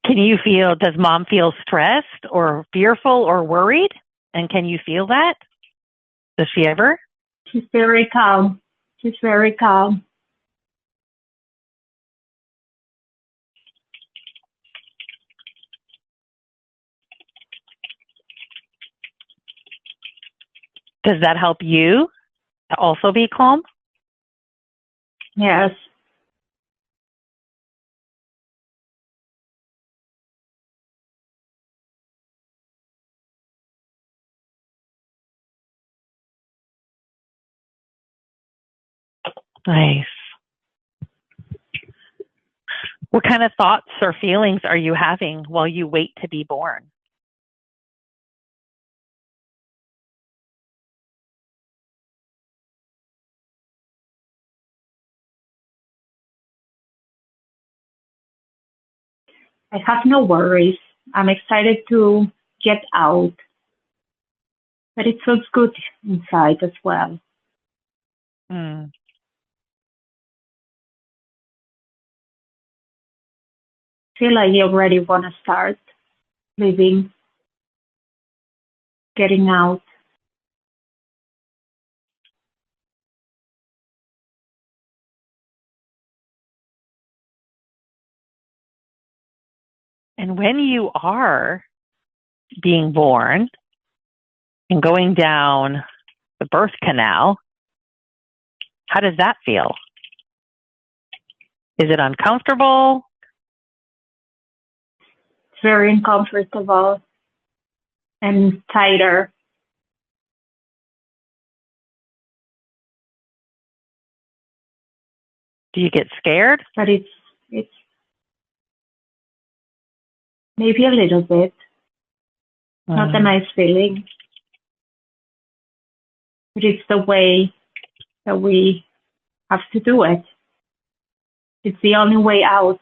you feel, does mom feel stressed or fearful or worried? And can you feel that? Does she ever? She's very calm. She's very calm. Does that help you to also be calm? Yes. Nice. What kind of thoughts or feelings are you having while you wait to be born? I have no worries. I'm excited to get out, but it feels good inside as well. Mm. Feel like you already want to start living, getting out. And when you are being born and going down the birth canal, how does that feel? Is it uncomfortable? It's very uncomfortable and tighter. Do you get scared? But it's maybe a little bit. Not a nice feeling. But it's the way that we have to do it. It's the only way out.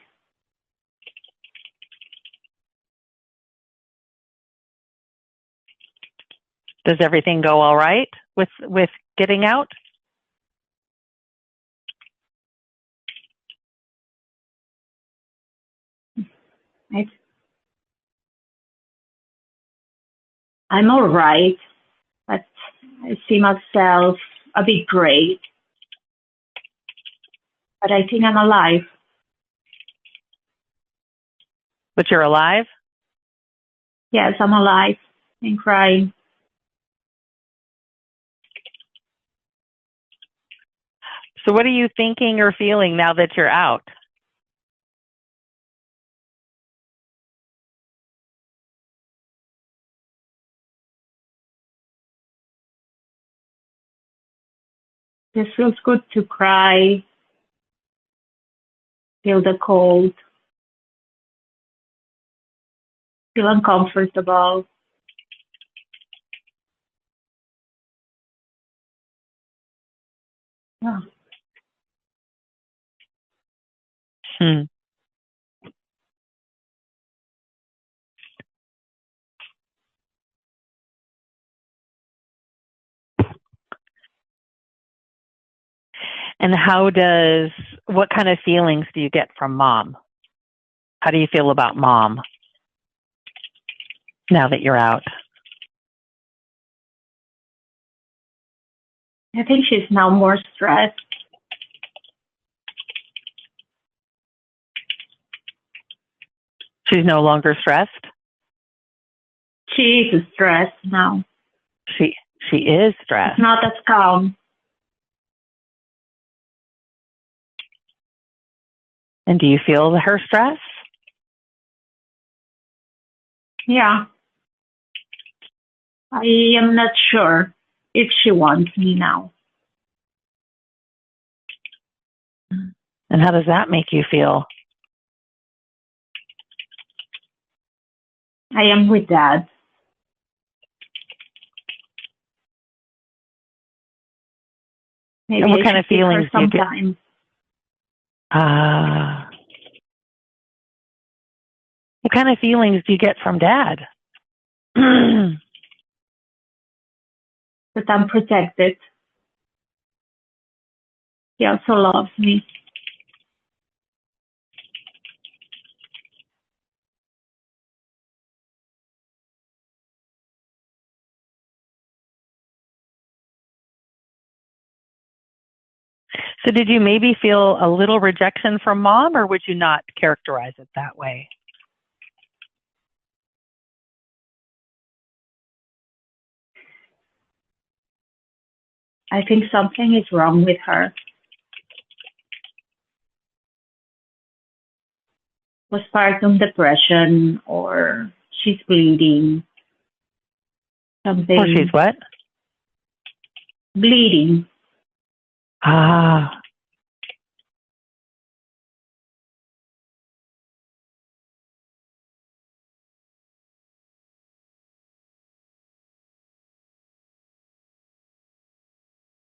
Does everything go all right with getting out? I'm all right, but I see myself a bit gray. But I think I'm alive. But you're alive? Yes, I'm alive and crying. So what are you thinking or feeling now that you're out? It feels good to cry, feel the cold, feel uncomfortable. Yeah. Hmm. And what kind of feelings do you get from mom? How do you feel about mom now that you're out? I think she's now more stressed. She's no longer stressed? She is stressed now. She is stressed. It's not as calm. And do you feel her stress? Yeah. I am not sure if she wants me now. And how does that make you feel? I am with Dad. Maybe And what I kind of should give her feelings do you some get? time. What kind of feelings do you get from Dad? That I'm protected. He also loves me. So did you maybe feel a little rejection from mom, or would you not characterize it that way? I think something is wrong with her. Postpartum depression, or she's bleeding. Something. Or she's what? Bleeding.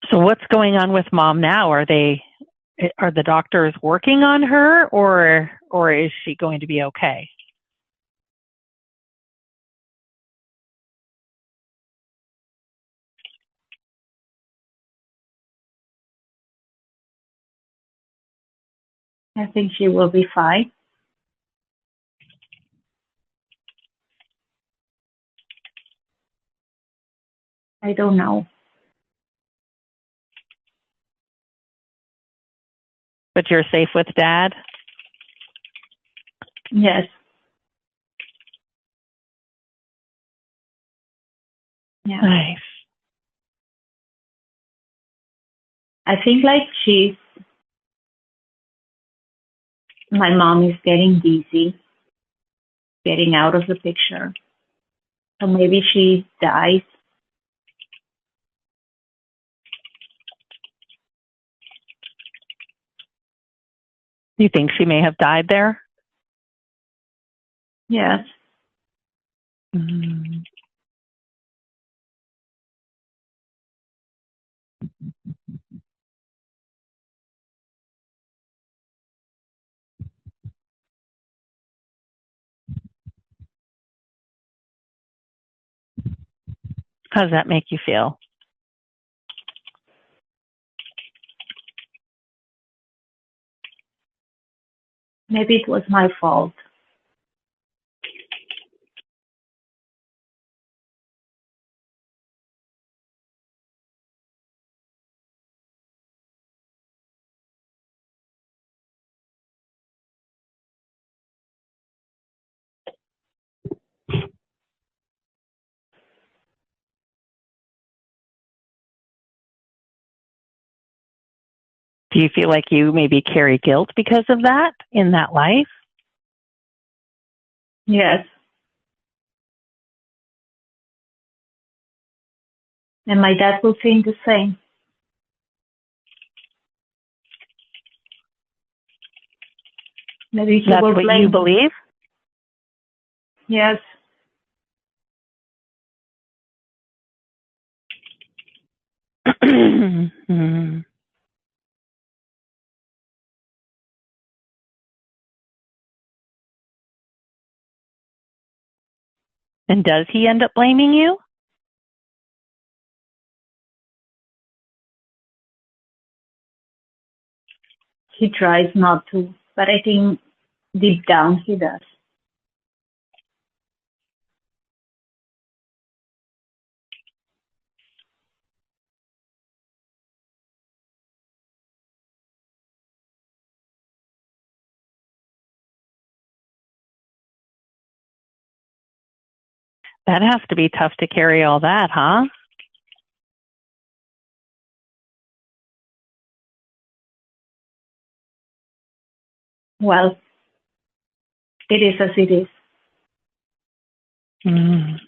So what's going on with mom now? Are the doctors working on her, or is she going to be okay? I think she will be fine. I don't know. But you're safe with Dad? Yes. Yeah. Nice. I think like my mom is getting dizzy, getting out of the picture. So maybe she dies. You think she may have died there? Yes. Mm-hmm. How does that make you feel? Maybe it was my fault. Do you feel like you maybe carry guilt because of that in that life? Yes. And my dad will think the same. Maybe he That's will what blame you me. believe? Yes. And does he end up blaming you? He tries not to, but I think deep down he does. That has to be tough to carry all that, huh? Well, it is as it is. Mm.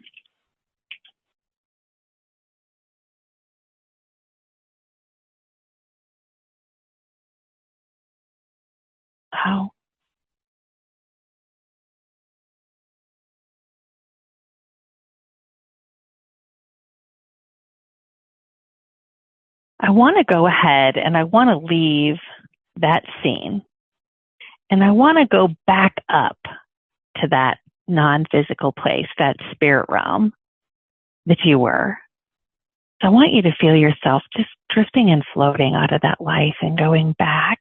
Oh. I want to go ahead and I want to leave that scene. And I want to go back up to that non-physical place, that spirit realm that you were. So I want you to feel yourself just drifting and floating out of that life and going back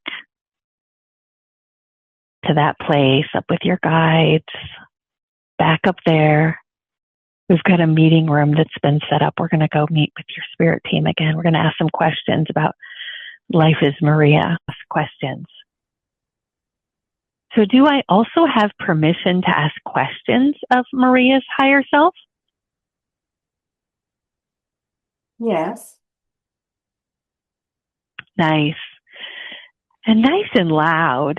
to that place, up with your guides, back up there. We've got a meeting room that's been set up. We're going to go meet with your spirit team again. We're going to ask some questions about life as Maria. Ask questions. So do I also have permission to ask questions of Maria's higher self? Yes. Nice. And nice and loud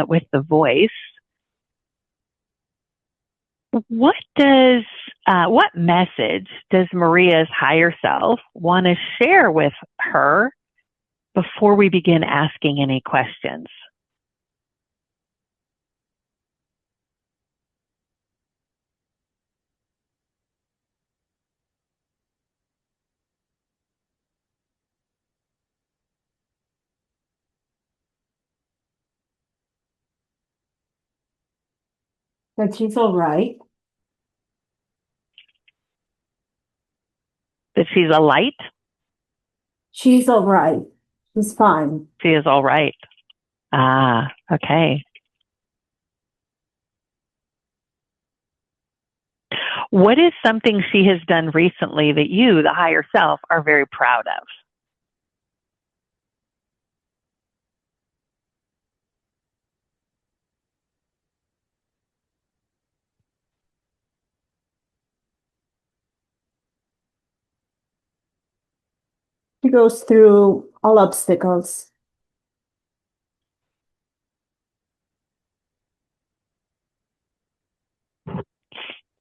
with the voice. What message does Maria's higher self want to share with her before we begin asking any questions? That she's all right. That she's a light? She's all right. She's fine. She is all right. Ah, okay. What is something she has done recently that you, the higher self, are very proud of? She goes through all obstacles.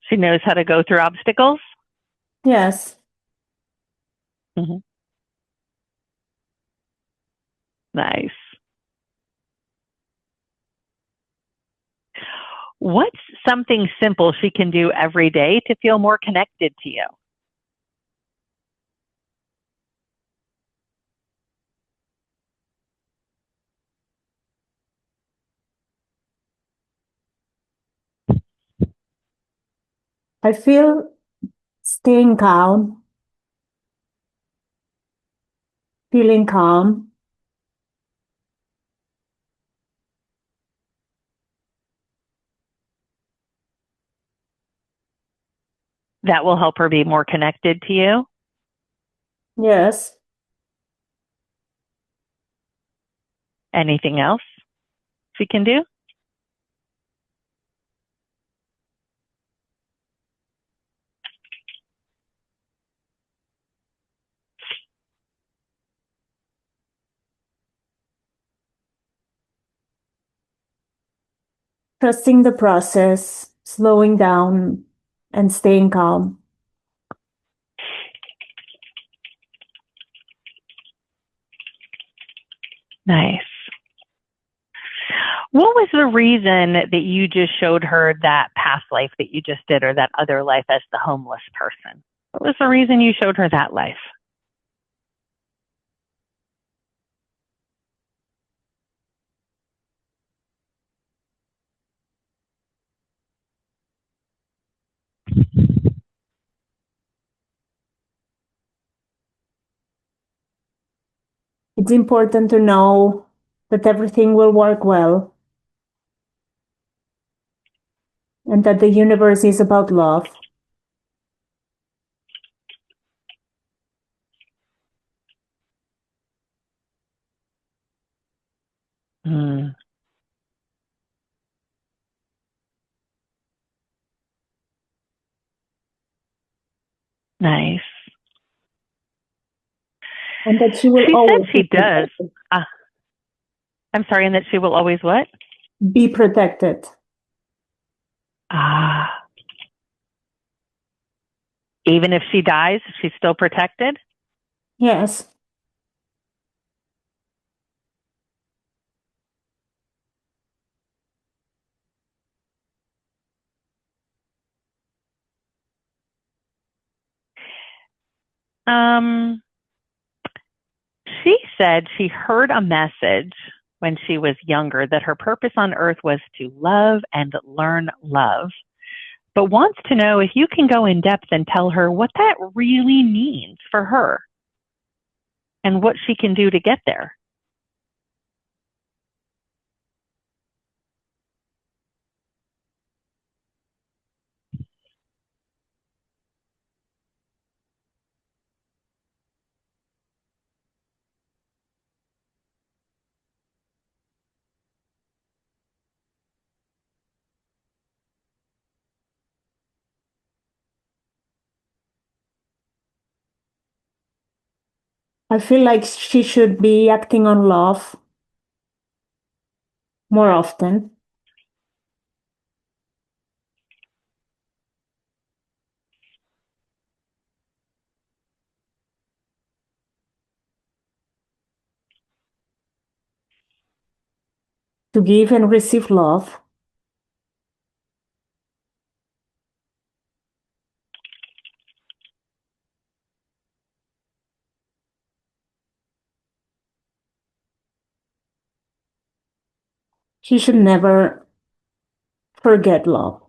She knows how to go through obstacles? Yes. Mm-hmm. Nice. What's something simple she can do every day to feel more connected to you? I feel staying calm, feeling calm. That will help her be more connected to you? Yes. Anything else she can do? Trusting the process, slowing down, and staying calm. Nice. What was the reason that you just showed her that past life that you just did, or that other life as the homeless person? What was the reason you showed her that life? It's important to know that everything will work well and that the universe is about love. Hmm. Nice. And that she will She said always she does. I'm sorry, and that she will always what? be protected. Ah. Even if she dies, she's still protected? Yes. She said she heard a message when she was younger that her purpose on earth was to love and learn love, but wants to know if you can go in depth and tell her what that really means for her and what she can do to get there. I feel like she should be acting on love more often. To give and receive love. She should never forget love.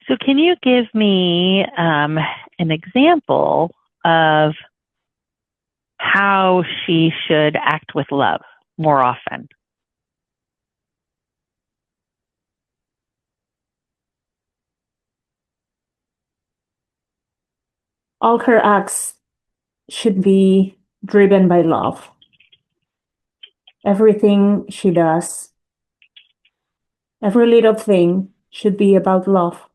So, can you give me an example of how she should act with love more often? All her acts should be driven by love. Everything she does, every little thing should be about love.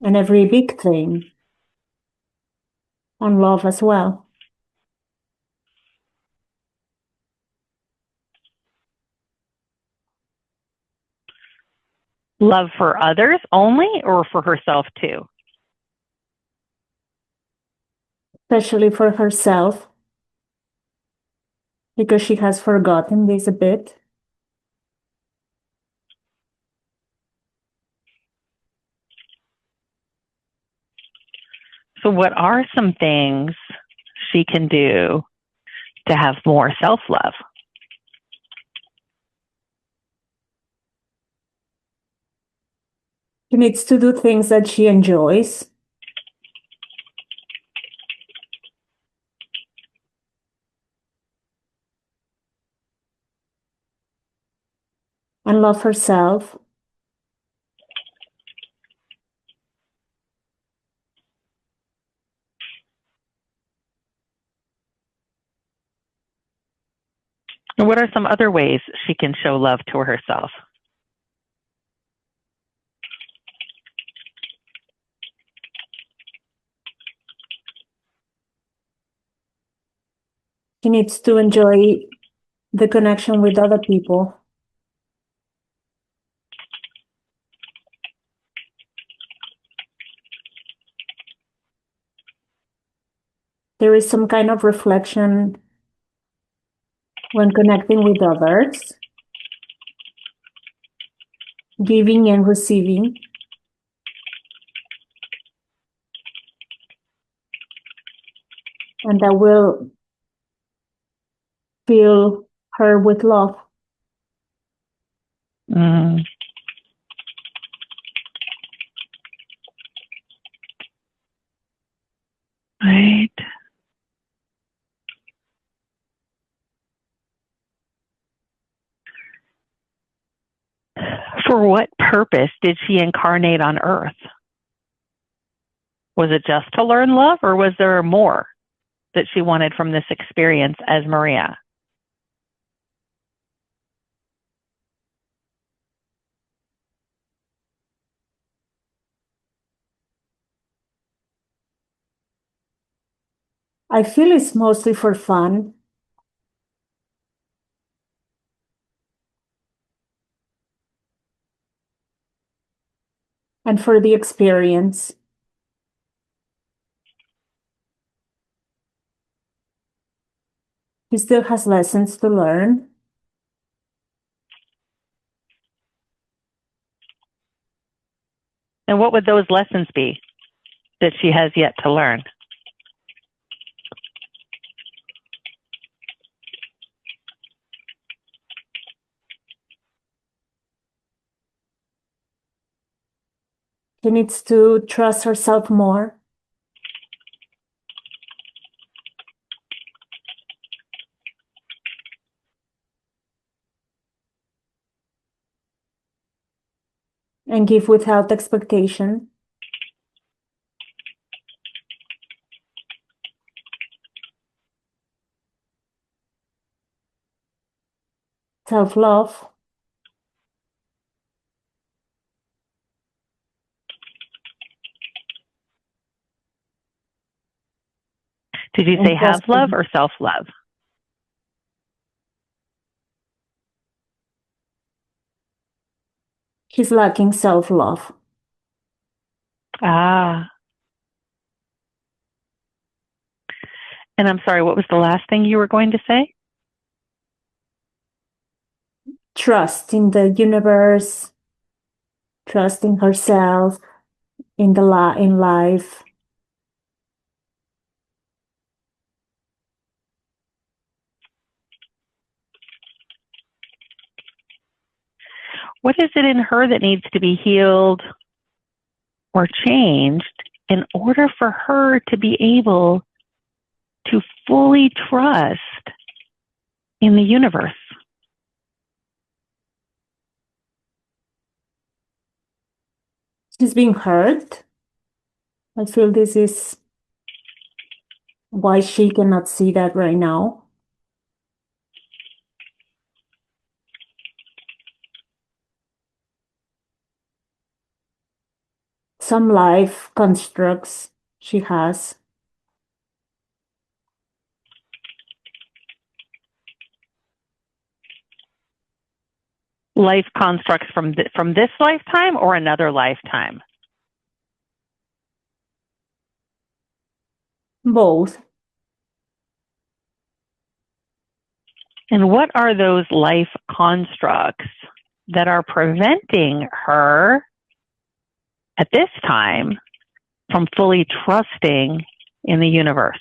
And every big thing on love as well. Love for others only, or for herself too? Especially for herself, because she has forgotten this a bit. So, what are some things she can do to have more self-love? She needs to do things that she enjoys. And love herself. And what are some other ways she can show love to herself? She needs to enjoy the connection with other people. there is some kind of reflection when connecting with others, giving and receiving. And that will fill her with love. Mm. Right. For what purpose did she incarnate on Earth? Was it just to learn love, or was there more that she wanted from this experience as Maria? I feel it's mostly for fun. And for the experience. He still has lessons to learn. And what would those lessons be that she has yet to learn? She needs to trust herself more. And give without expectation. Self-love. Did you say have love or self-love? He's lacking self-love. Ah. And I'm sorry, what was the last thing you were going to say? Trust in the universe. Trust in herself. In life. What is it in her that needs to be healed or changed in order for her to be able to fully trust in the universe? She's being hurt. I feel this is why she cannot see that right now. Some life constructs she has. Life constructs from this lifetime or another lifetime? Both. And what are those life constructs that are preventing her at this time from fully trusting in the universe?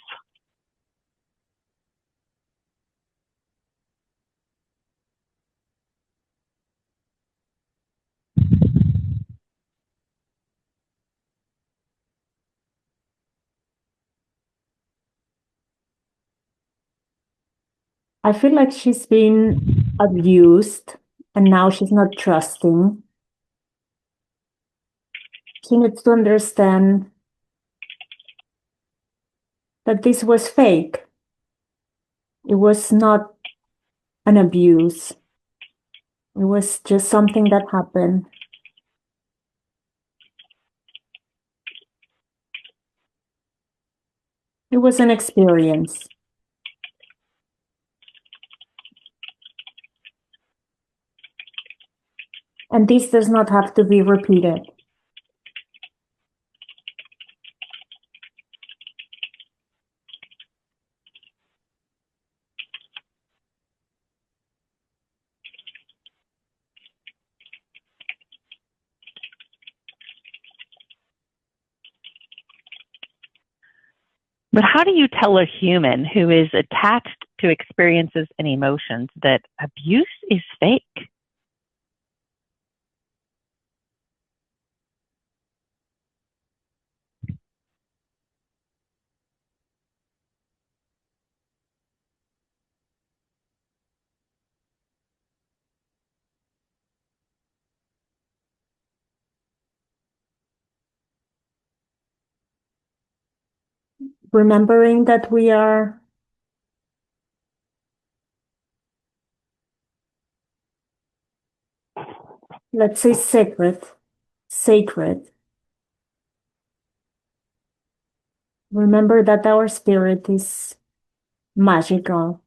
I feel like she's been abused and now she's not trusting. She needs to understand that this was fake. It was not an abuse. It was just something that happened. It was an experience. And this does not have to be repeated. But how do you tell a human who is attached to experiences and emotions that abuse is fake? Remembering that we are let's say sacred. Remember that our spirit is magical.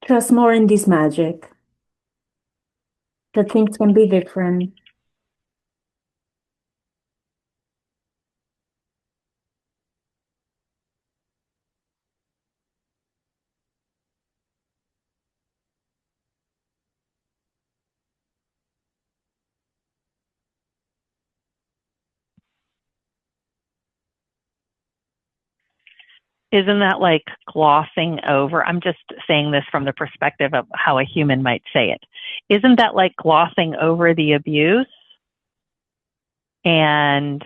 Trust more in this magic. That things can be different. Isn't that like glossing over? I'm just saying this from the perspective of how a human might say it. Isn't that like glossing over the abuse and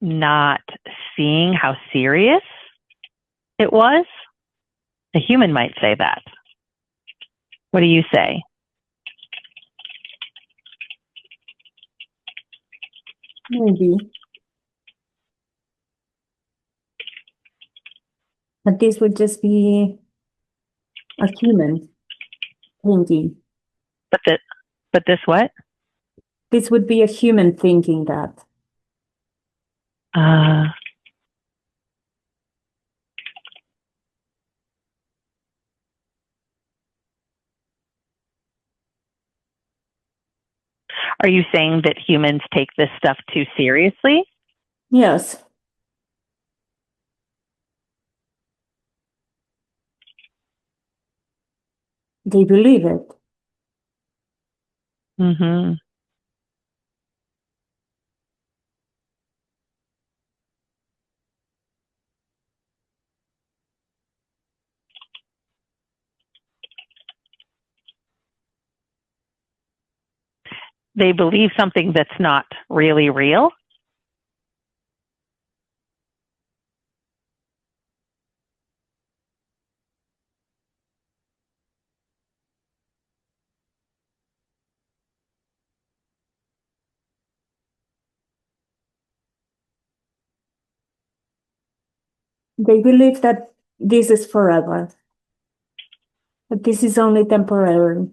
not seeing how serious it was? A human might say that. What do you say? Maybe. But this would just be a human thinking. But this what? This would be a human thinking that. Are you saying that humans take this stuff too seriously? Yes. They believe it. Mm-hmm. They believe something that's not really real? They believe that this is forever. But this is only temporary.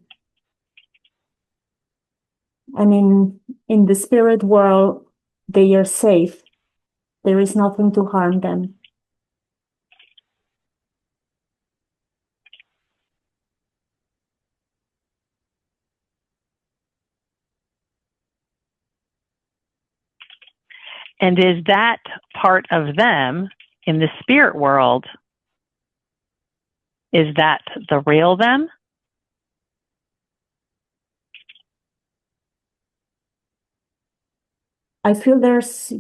And in the spirit world, they are safe. There is nothing to harm them. And is that part of them in the spirit world, is that the real them? I feel there's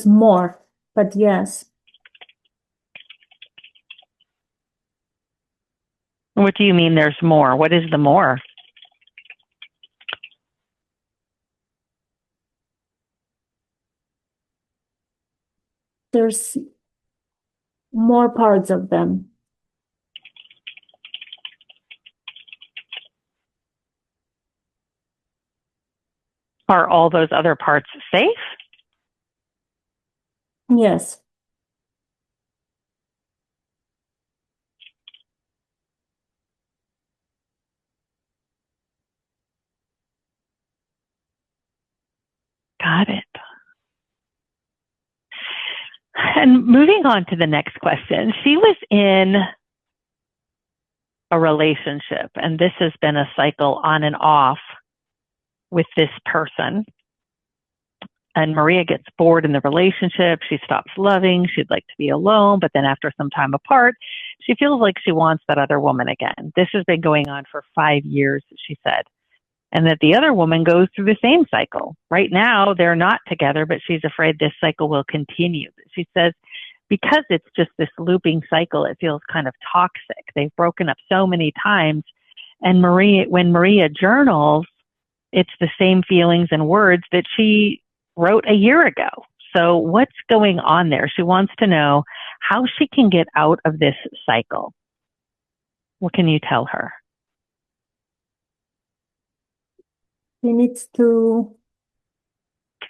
more, but yes. What do you mean there's more? What is the more? There's more parts of them. Are all those other parts safe? Yes. Got it. And moving on to the next question, she was in a relationship, and this has been a cycle on and off with this person. And Maria gets bored in the relationship. She stops loving. She'd like to be alone. But then after some time apart, she feels like she wants that other woman again. This has been going on for 5 years, she said. And that the other woman goes through the same cycle. Right now, they're not together, but she's afraid this cycle will continue. She says, because it's just this looping cycle, it feels kind of toxic. They've broken up so many times. And when Maria journals, it's the same feelings and words that she wrote a year ago. So what's going on there? She wants to know how she can get out of this cycle. What can you tell her? She needs to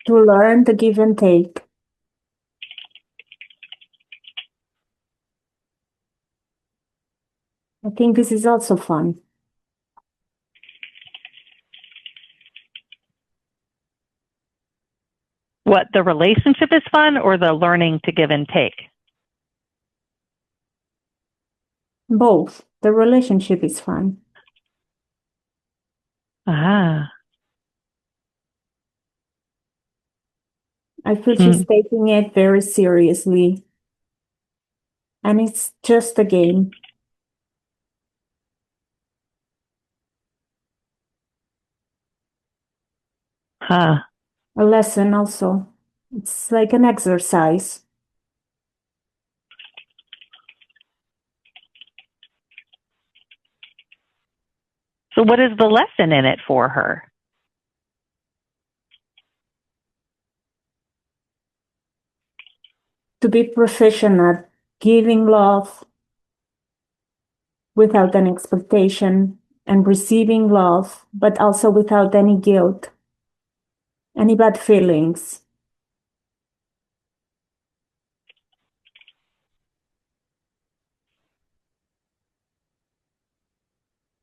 learn the give and take. I think this is also fun. What, the relationship is fun or the learning to give and take? Both. The relationship is fun. Ah. I feel she's taking it very seriously. And it's just a game. Huh. A lesson also. It's like an exercise. So what is the lesson in it for her? To be proficient at giving love without an expectation and receiving love, but also without any guilt, any bad feelings.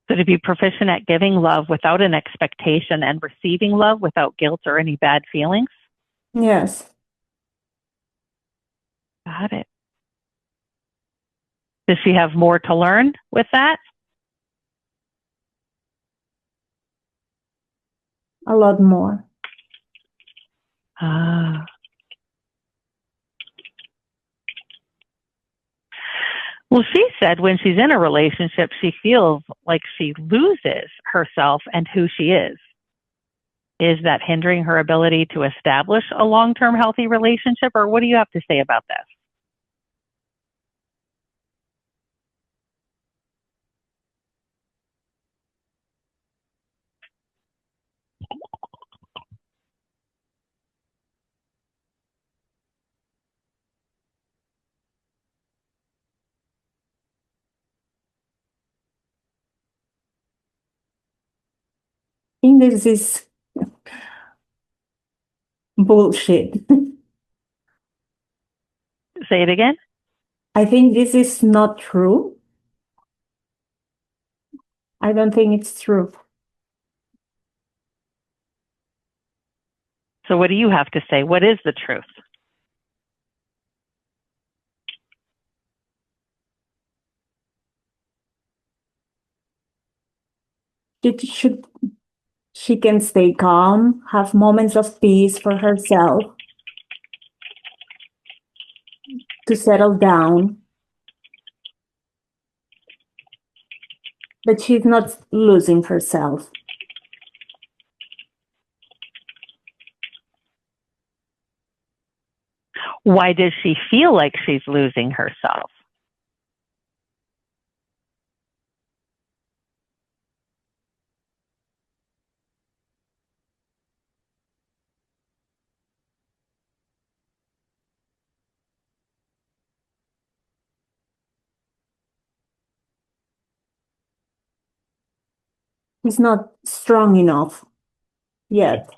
So to be proficient at giving love without an expectation and receiving love without guilt or any bad feelings? Yes. Got it. Does she have more to learn with that? A lot more. Ah. Well, she said when she's in a relationship, she feels like she loses herself and who she is. Is that hindering her ability to establish a long-term healthy relationship, or what do you have to say about this? I think this is bullshit. Say it again. I think this is not true. I don't think it's true. So what do you have to say? What is the truth? She can stay calm, have moments of peace for herself, to settle down. But she's not losing herself. Why does she feel like she's losing herself? She's not strong enough yet.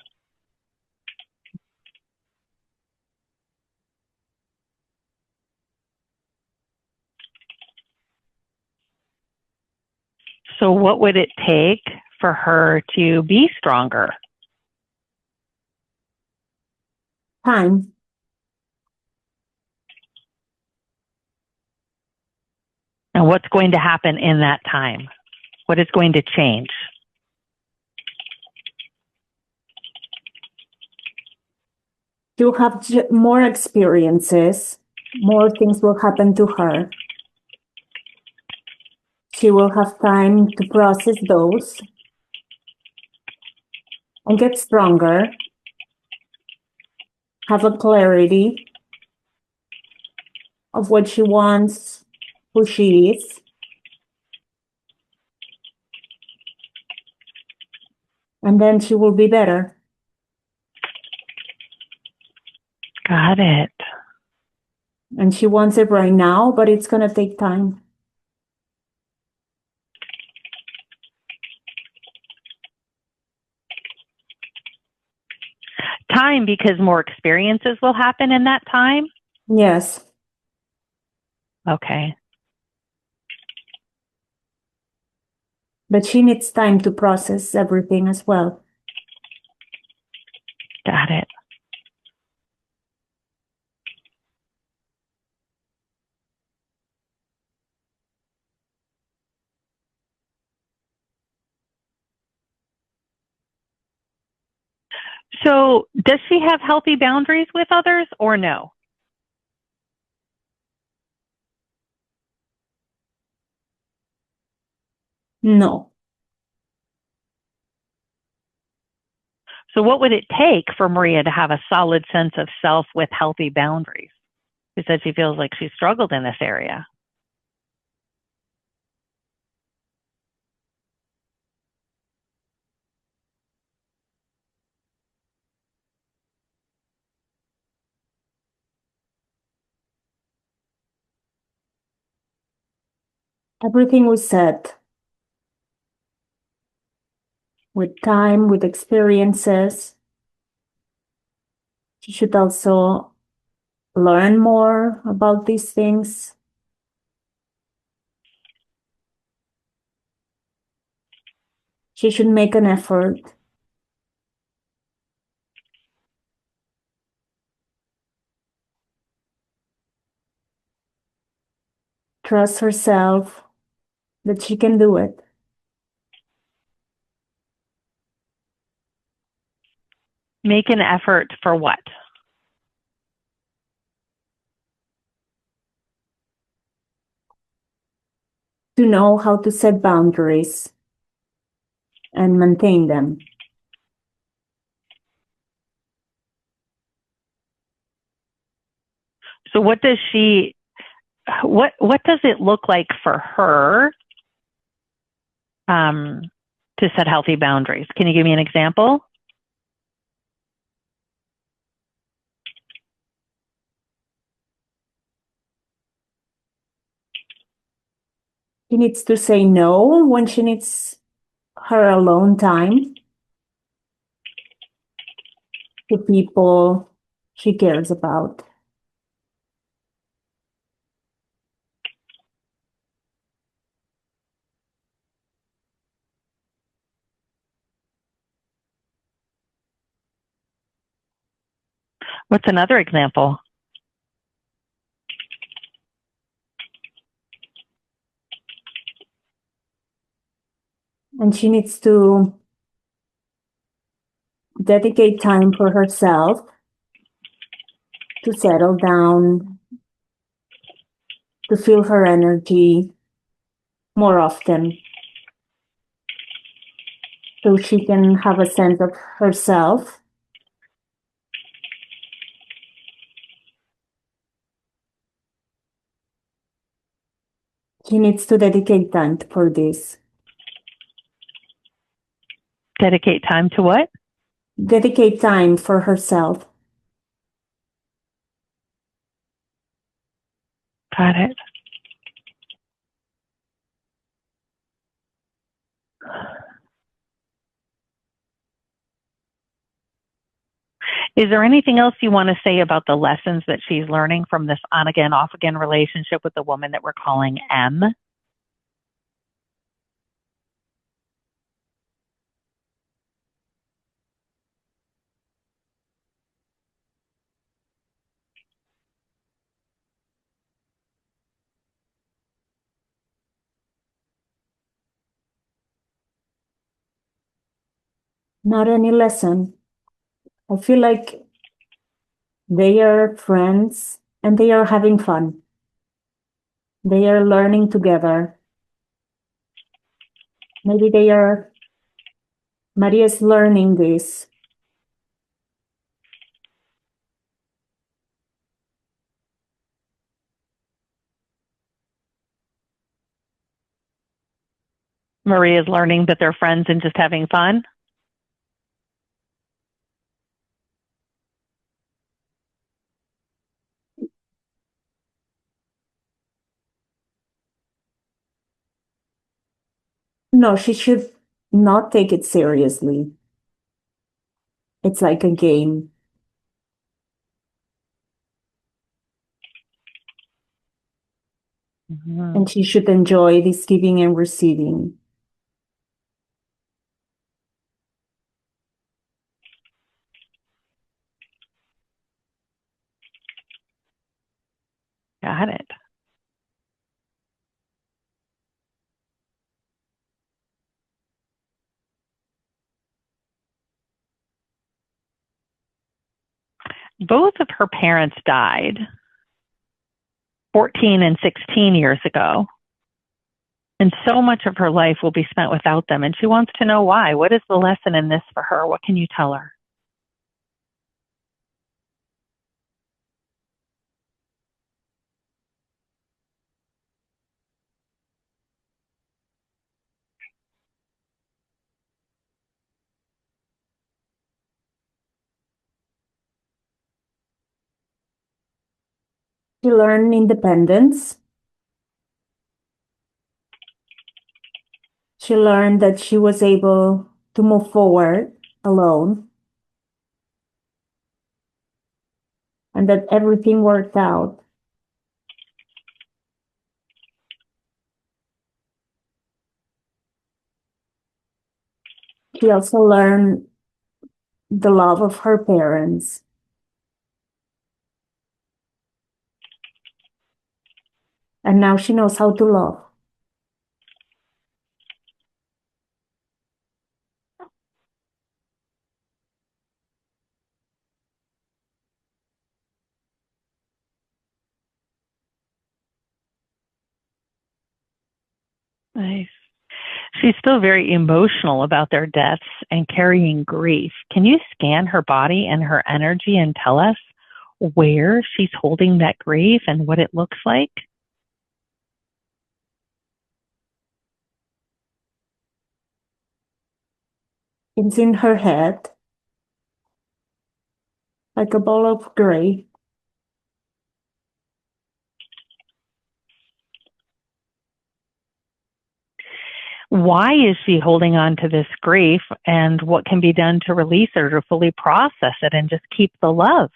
So what would it take for her to be stronger? Time. And what's going to happen in that time? What is going to change? She'll have more experiences, more things will happen to her. She will have time to process those and get stronger, have a clarity of what she wants, who she is. And then she will be better. Got it. And she wants it right now, but it's going to take time. Time, because more experiences will happen in that time? Yes. Okay. But she needs time to process everything as well. Got it. So does she have healthy boundaries with others or no? No. So what would it take for Maria to have a solid sense of self with healthy boundaries? She said she feels like she's struggled in this area. Everything we said, with time, with experiences. She should also learn more about these things. She should make an effort. Trust herself that she can do it. Make an effort for what? To know how to set boundaries and maintain them. So what does it look like for her to set healthy boundaries? Can you give me an example? She needs to say no when she needs her alone time to people she cares about. What's another example? And she needs to dedicate time for herself to settle down, to feel her energy more often, so she can have a sense of herself. She needs to dedicate time for this. Dedicate time to what? Dedicate time for herself. Got it. Is there anything else you want to say about the lessons that she's learning from this on again, off again relationship with the woman that we're calling M? Not any lesson. I feel like They are friends and they are having fun. They are learning together. Maybe Maria's learning this. Maria's learning that they're friends and just having fun. No, she should not take it seriously. It's like a game. Mm-hmm. And she should enjoy this giving and receiving. Got it. Both of her parents died 14 and 16 years ago. And so much of her life will be spent without them. And she wants to know why. What is the lesson in this for her? What can you tell her? She learned independence. She learned that she was able to move forward alone and that everything worked out. She also learned the love of her parents. And now she knows how to love. Nice. She's still very emotional about their deaths and carrying grief. Can you scan her body and her energy and tell us where she's holding that grief and what it looks like? It's in her head, like a ball of gray. Why is she holding on to this grief, and what can be done to release her, to fully process it and just keep the love?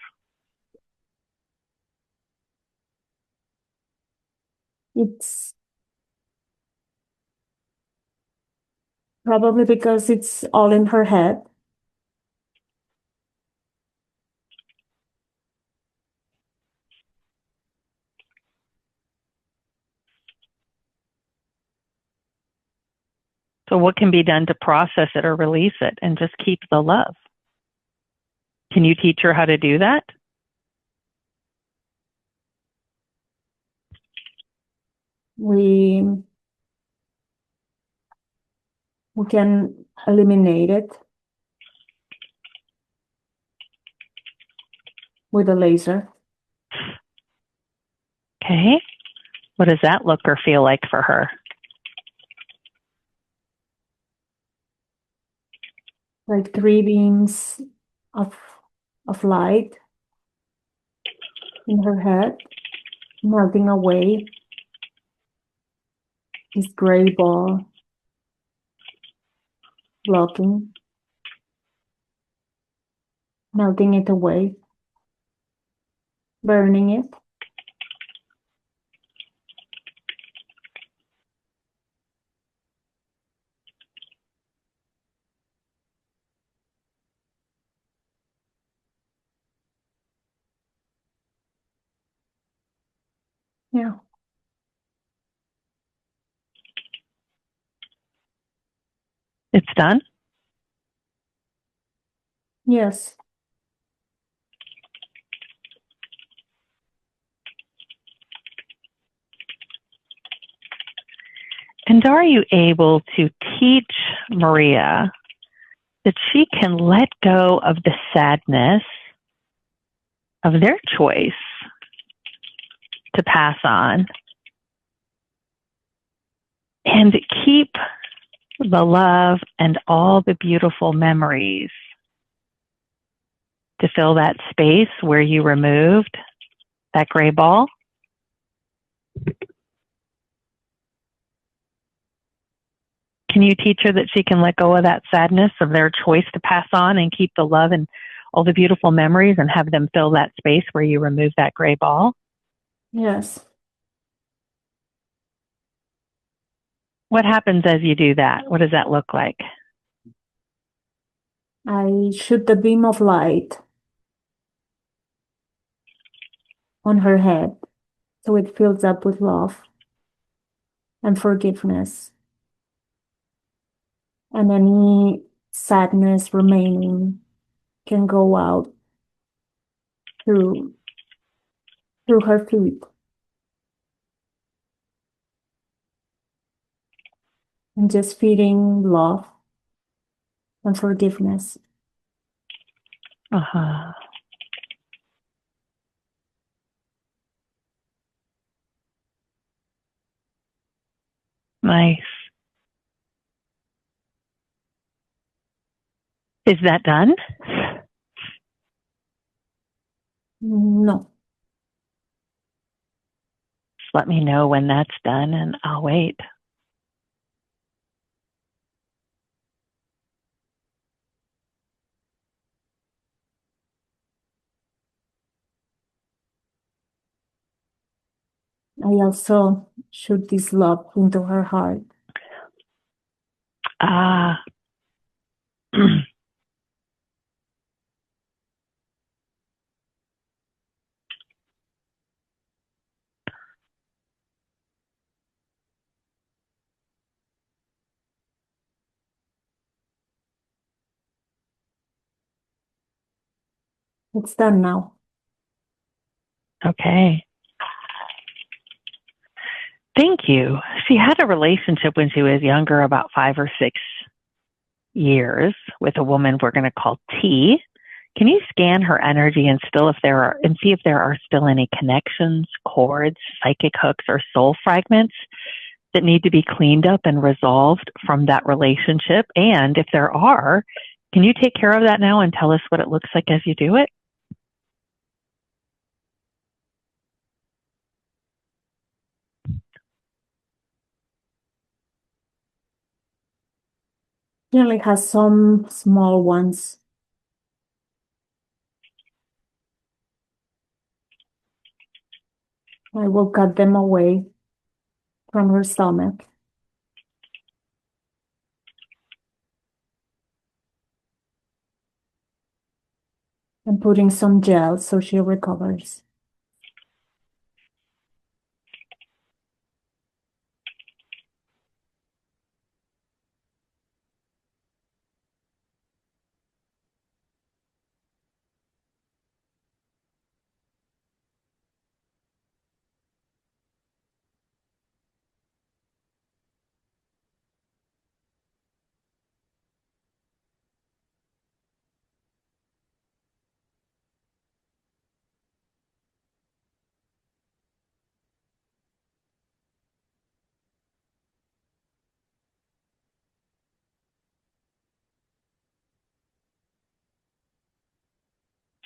It's probably because it's all in her head. So what can be done to process it or release it and just keep the love? Can you teach her how to do that? We can eliminate it with a laser. Okay. What does that look or feel like for her? Like 3 beams of light in her head, melting away this gray ball, blocking, melting it away, burning it. Yeah. It's done? Yes. And are you able to teach Maria that she can let go of the sadness of their choice to pass on and keep the love and all the beautiful memories to fill that space where you removed that gray ball? Can you teach her that she can let go of that sadness of their choice to pass on and keep the love and all the beautiful memories and have them fill that space where you remove that gray ball? Yes. What happens as you do that? What does that look like? I shoot the beam of light on her head so it fills up with love and forgiveness. And any sadness remaining can go out through her feet. And just feeding love and forgiveness. Uh-huh. Nice. Is that done? No. Just let me know when that's done and I'll wait. I also shoot this love into her heart. Ah. It's done now. Okay. Thank you. She had a relationship when she was younger, about 5 or 6 years, with a woman we're going to call T. Can you scan her energy and see if there are still any connections, cords, psychic hooks, or soul fragments that need to be cleaned up and resolved from that relationship? And if there are, can you take care of that now and tell us what it looks like as you do it? She only has some small ones. I will cut them away from her stomach. And putting some gel so she recovers.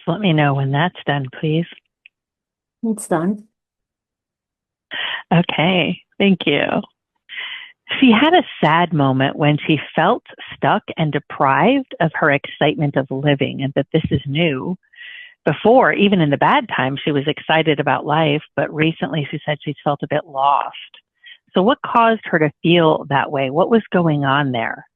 So let me know when that's done, please. It's done. Okay, thank you. She had a sad moment when she felt stuck and deprived of her excitement of living, and that this is new. Before, even in the bad times, she was excited about life, but recently she said she felt a bit lost. So what caused her to feel that way? What was going on there?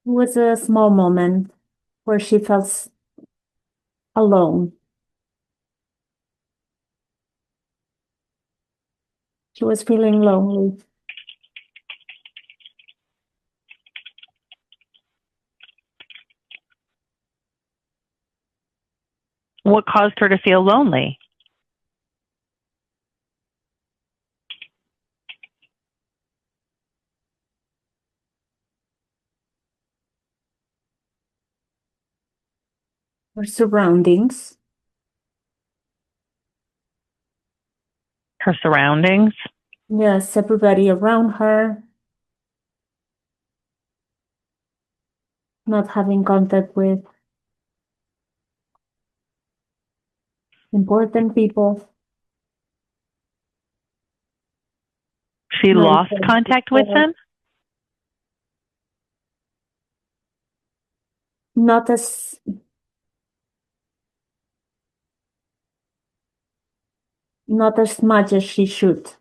It was a small moment where she felt alone. She was feeling lonely. What caused her to feel lonely? Her surroundings. Her surroundings? Yes, everybody around her. Not having contact with important people. She Not lost contact with them? Not as much as she should.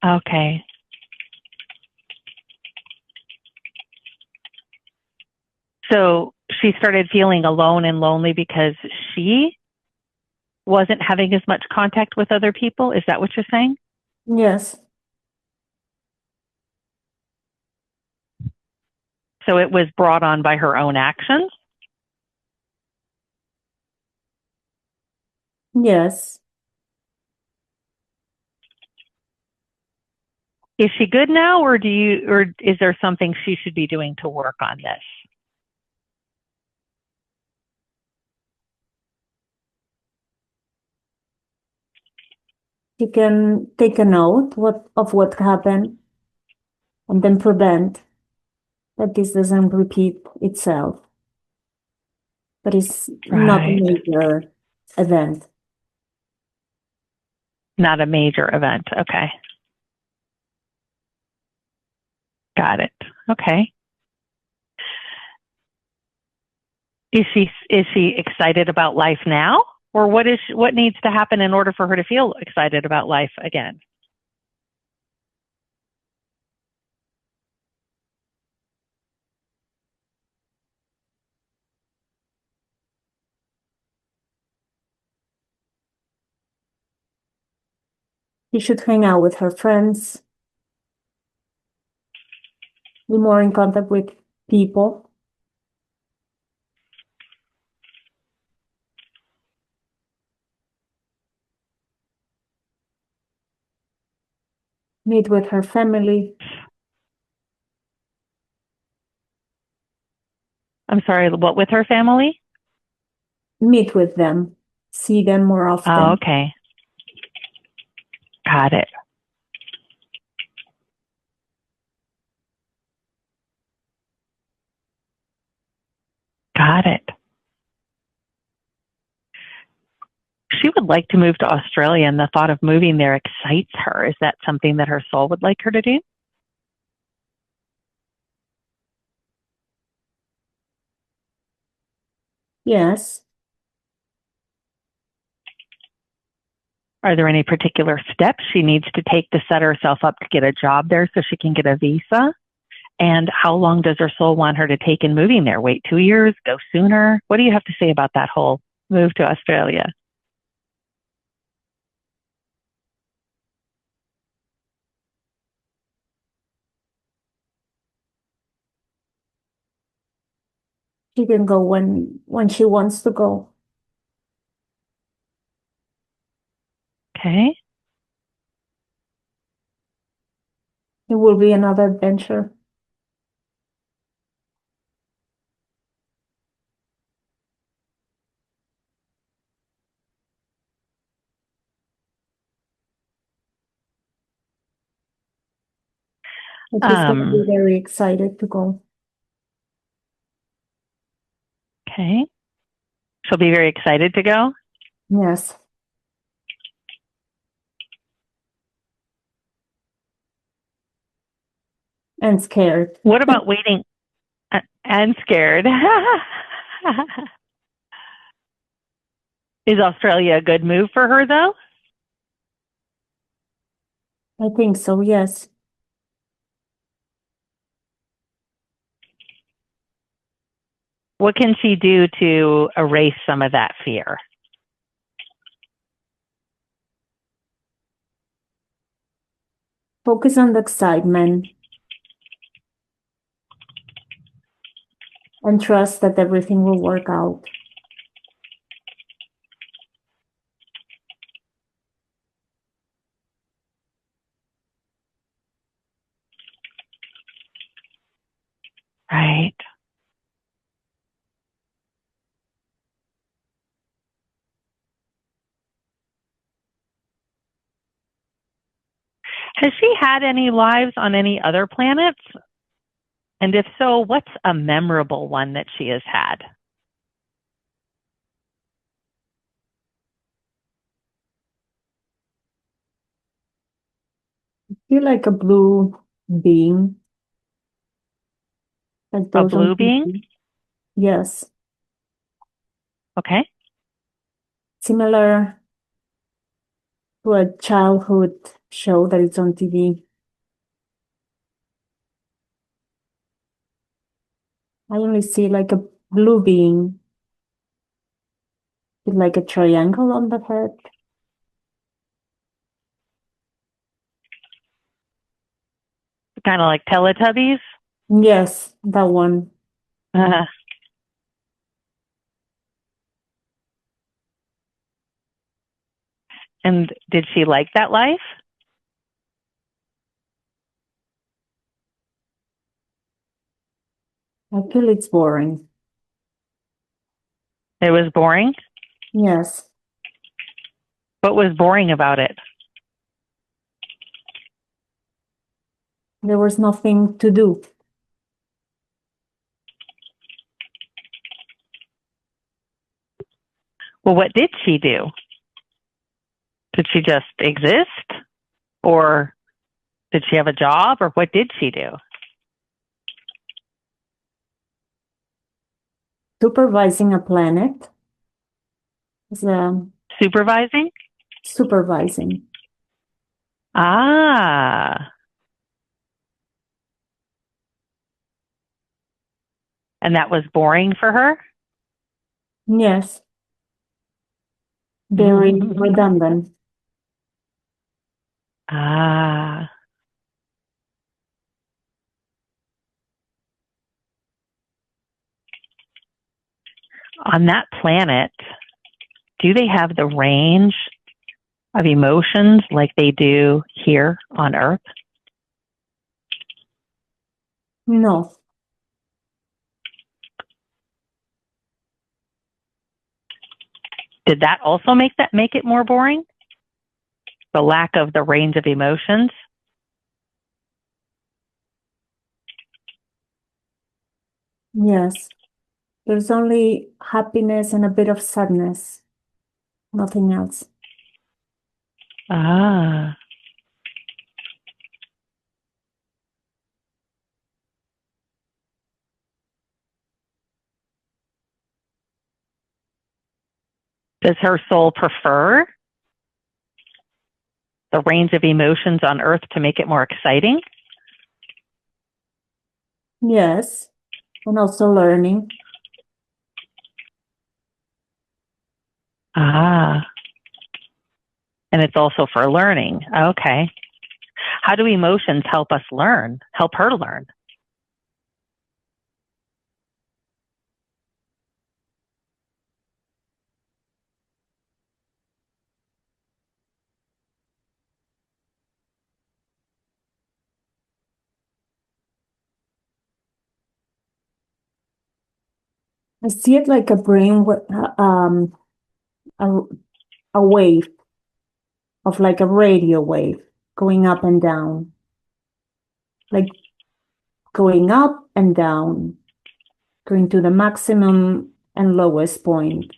Okay. So she started feeling alone and lonely because she wasn't having as much contact with other people? Is that what you're saying? Yes. So it was brought on by her own actions? Yes. Is she good now, or is there something she should be doing to work on this? You can take a note of what happened and then prevent that this doesn't repeat itself. But it's not a Right. major event. Not a major event. Okay. Got it. Okay. Is she excited about life now? Or what needs to happen in order for her to feel excited about life again? She should hang out with her friends, be more in contact with people. Meet with her family. I'm sorry, what with her family? Meet with them. See them more often. Oh, okay. Got it. Got it. She would like to move to Australia, and the thought of moving there excites her. Is that something that her soul would like her to do? Yes. Are there any particular steps she needs to take to set herself up to get a job there so she can get a visa? And how long does her soul want her to take in moving there? Wait 2 years? Go sooner? What do you have to say about that whole move to Australia? She can go when she wants to go. Okay. It will be another adventure. And she's going to be very excited to go. Okay. She'll be very excited to go? Yes. And scared. What about waiting and scared? Is Australia a good move for her, though? I think so, yes. What can she do to erase some of that fear? Focus on the excitement and trust that everything will work out. Right. Has she had any lives on any other planets? And if so, what's a memorable one that she has had? I feel like a blue being. Like A those on blue being? TV. Yes. Okay. Similar to a childhood show that is on TV. I only see like a blue being with like a triangle on the head. Kind of like Teletubbies? Yes, that one. Uh, and did she like that life? I feel it's boring. It was boring? Yes. What was boring about it? There was nothing to do. Well, what did she do? Did she just exist? Or did she have a job? Or what did she do? Supervising a planet is Supervising? supervising. Ah. And that was boring for her? Yes. Very redundant. Ah. On that planet, do they have the range of emotions like they do here on Earth? No. Did that also make it more boring? The lack of the range of emotions? Yes. There's only happiness and a bit of sadness. Nothing else. Ah. Does her soul prefer the range of emotions on Earth to make it more exciting? Yes. And also learning. Ah. And it's also for learning. Okay. How do emotions help us learn? Help her learn? I see it like a brain, a, a wave of like a radio wave going up and down, like going up and down, going to the maximum and lowest point.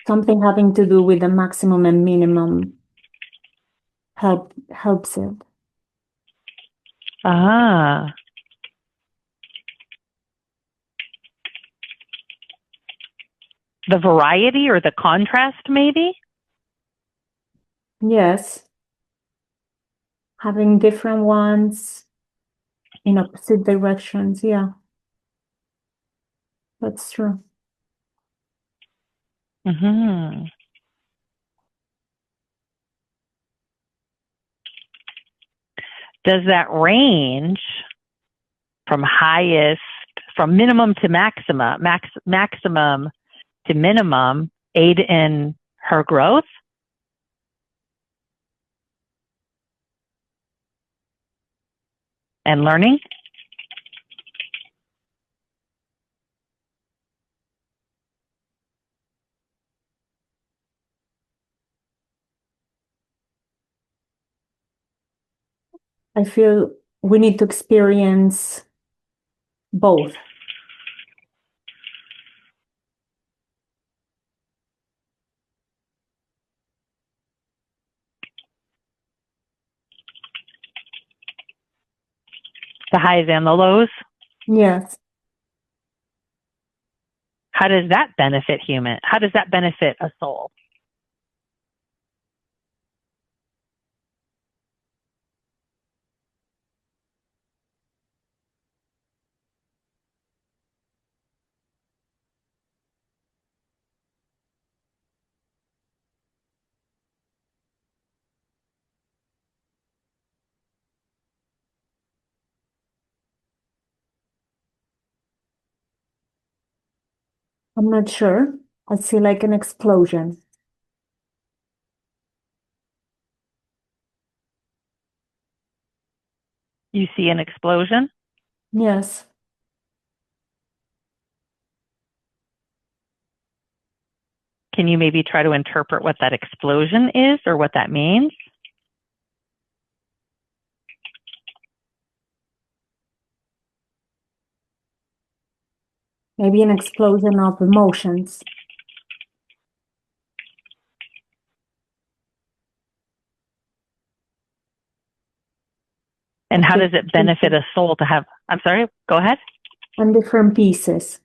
Something having to do with the maximum and minimum helps it. Ah. The variety or the contrast, maybe? Yes. Having different ones in opposite directions. Yeah, that's true. Mm-hmm. Does that range from minimum to maximum to minimum aid in her growth? And learning? I feel we need to experience both. The highs and the lows? Yes. How does that benefit How does that benefit a soul? I'm not sure. I see like an explosion. You see an explosion? Yes. Can you maybe try to interpret what that explosion is or what that means? Maybe an explosion of emotions. And how does it benefit a soul to have, I'm sorry, go ahead. On different pieces.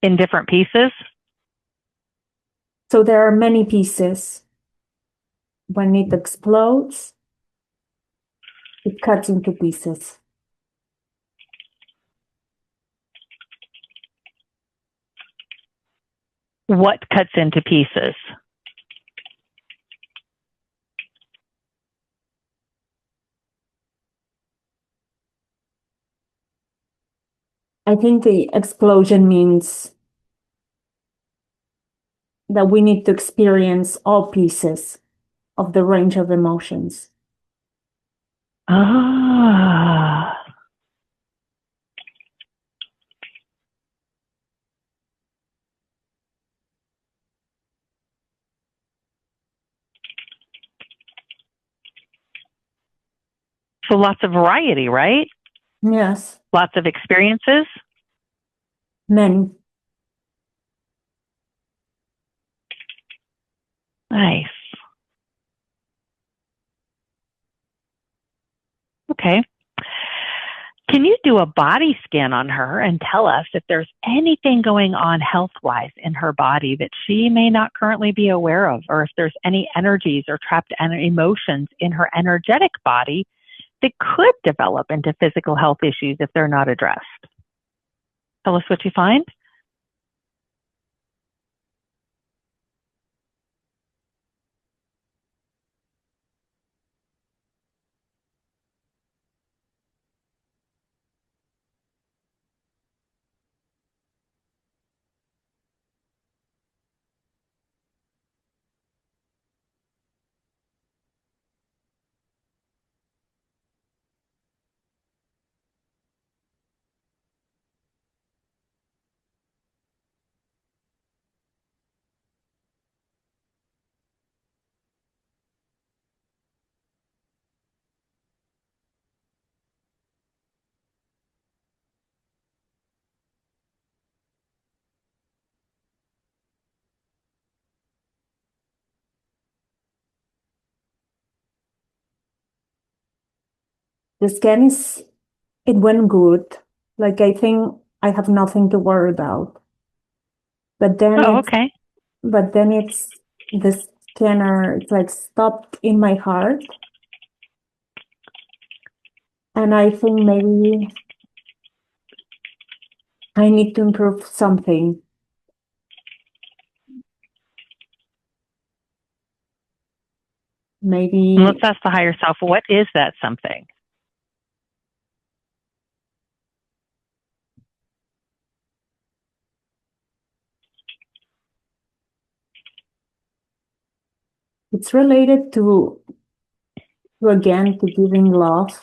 In different pieces? So there are many pieces. When it explodes, it cuts into pieces. What cuts into pieces? I think the explosion means that we need to experience all pieces of the range of emotions. Ah. So lots of variety, right? Yes. Lots of experiences? Many. Nice. Okay. Can you do a body scan on her and tell us if there's anything going on health-wise in her body that she may not currently be aware of, or if there's any energies or trapped emotions in her energetic body that could develop into physical health issues if they're not addressed? Tell us what you find. The scan it went good. Like I think I have nothing to worry about. But then okay. it's the scanner, it's like stopped in my heart. And I think maybe I need to improve something. Maybe Let's ask the higher self, what is that something? it's related to again, to giving love.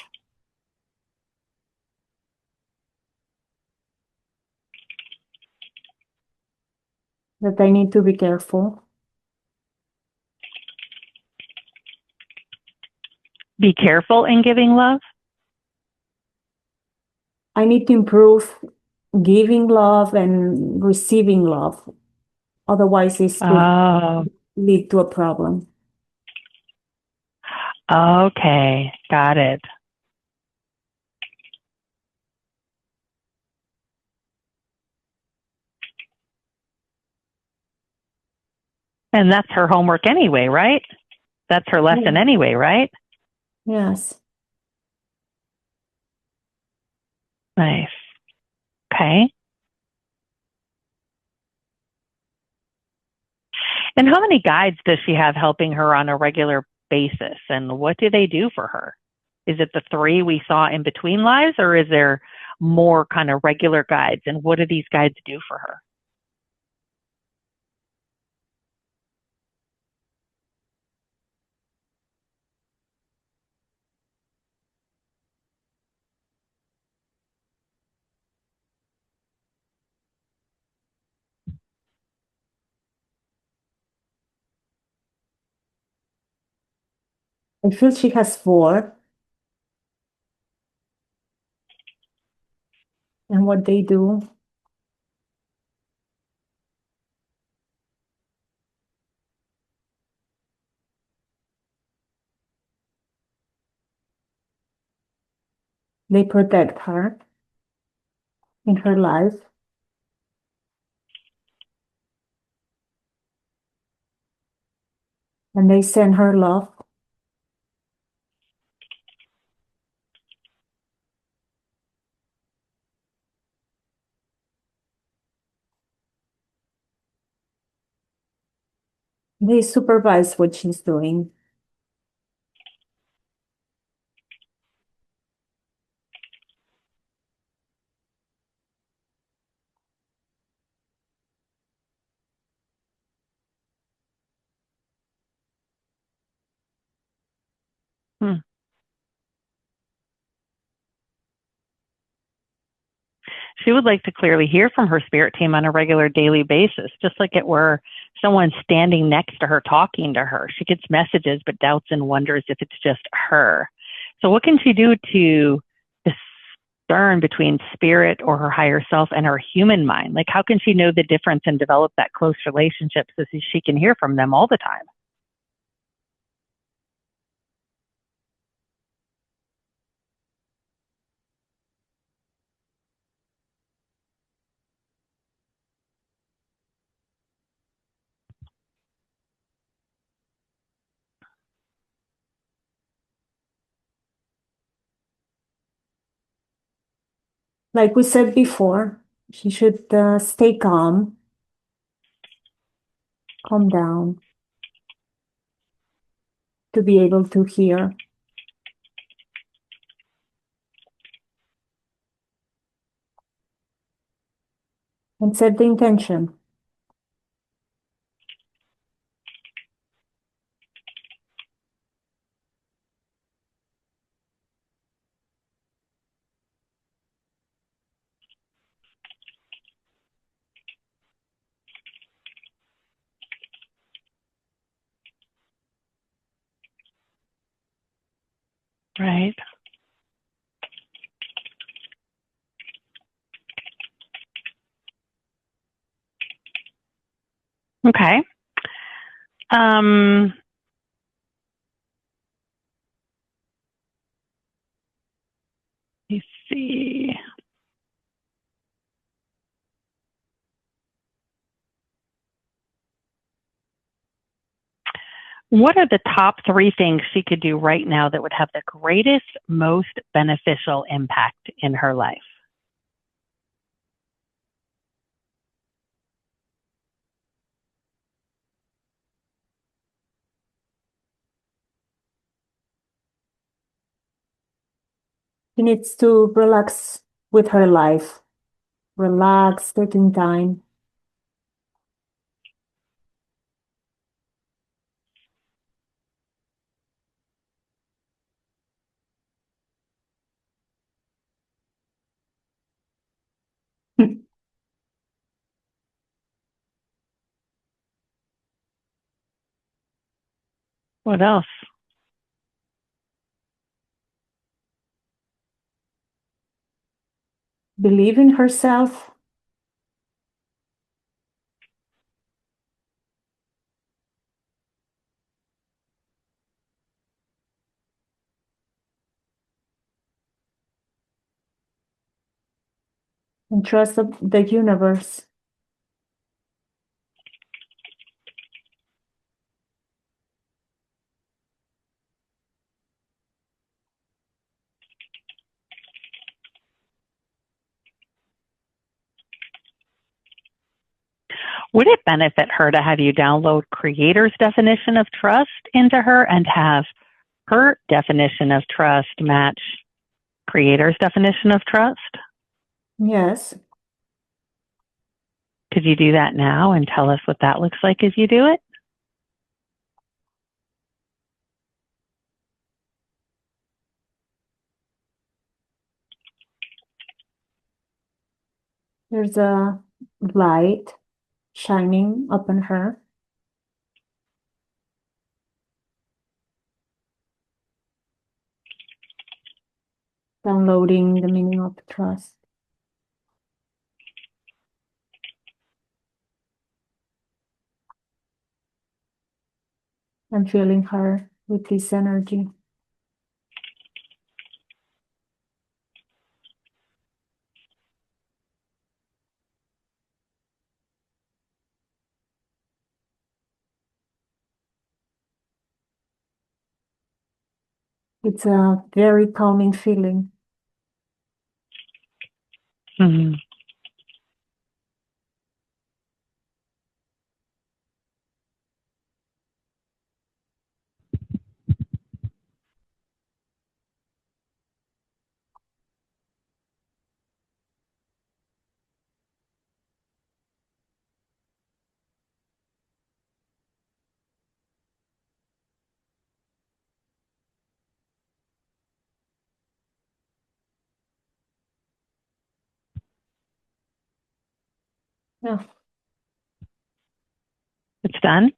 That I need to be careful. Be careful in giving love? I need to improve giving love and receiving love. Otherwise, this could lead to a problem. Okay, got it. And that's her homework anyway, right? That's her lesson anyway, right? Yes. Nice. Okay. And how many guides does she have helping her on a regular basis? And what do they do for her? Is it the 3 we saw in between lives, or is there more kind of regular guides? And what do these guides do for her? I feel she has 4. And what they do, they protect her in her life. And they send her love. They supervise what she's doing. She would like to clearly hear from her spirit team on a regular daily basis, just like it were someone standing next to her talking to her. She gets messages but doubts and wonders if it's just her. So what can she do to discern between spirit or her higher self and her human mind? Like, how can she know the difference and develop that close relationship so she can hear from them all the time? Like we said before, she should stay calm down to be able to hear. And set the intention. Right. Okay. Let's see. What are the top 3 things she could do right now that would have the greatest, most beneficial impact in her life? She needs to relax with her life. Relax, taking time. What else? Believe in herself. And trust the universe. Would it benefit her to have you download Creator's definition of trust into her and have her definition of trust match Creator's definition of trust? Yes. Could you do that now and tell us what that looks like as you do it? There's a light shining upon her. Downloading the meaning of trust. I'm feeling her with this energy. It's a very calming feeling. Mm-hmm. Yeah. It's done?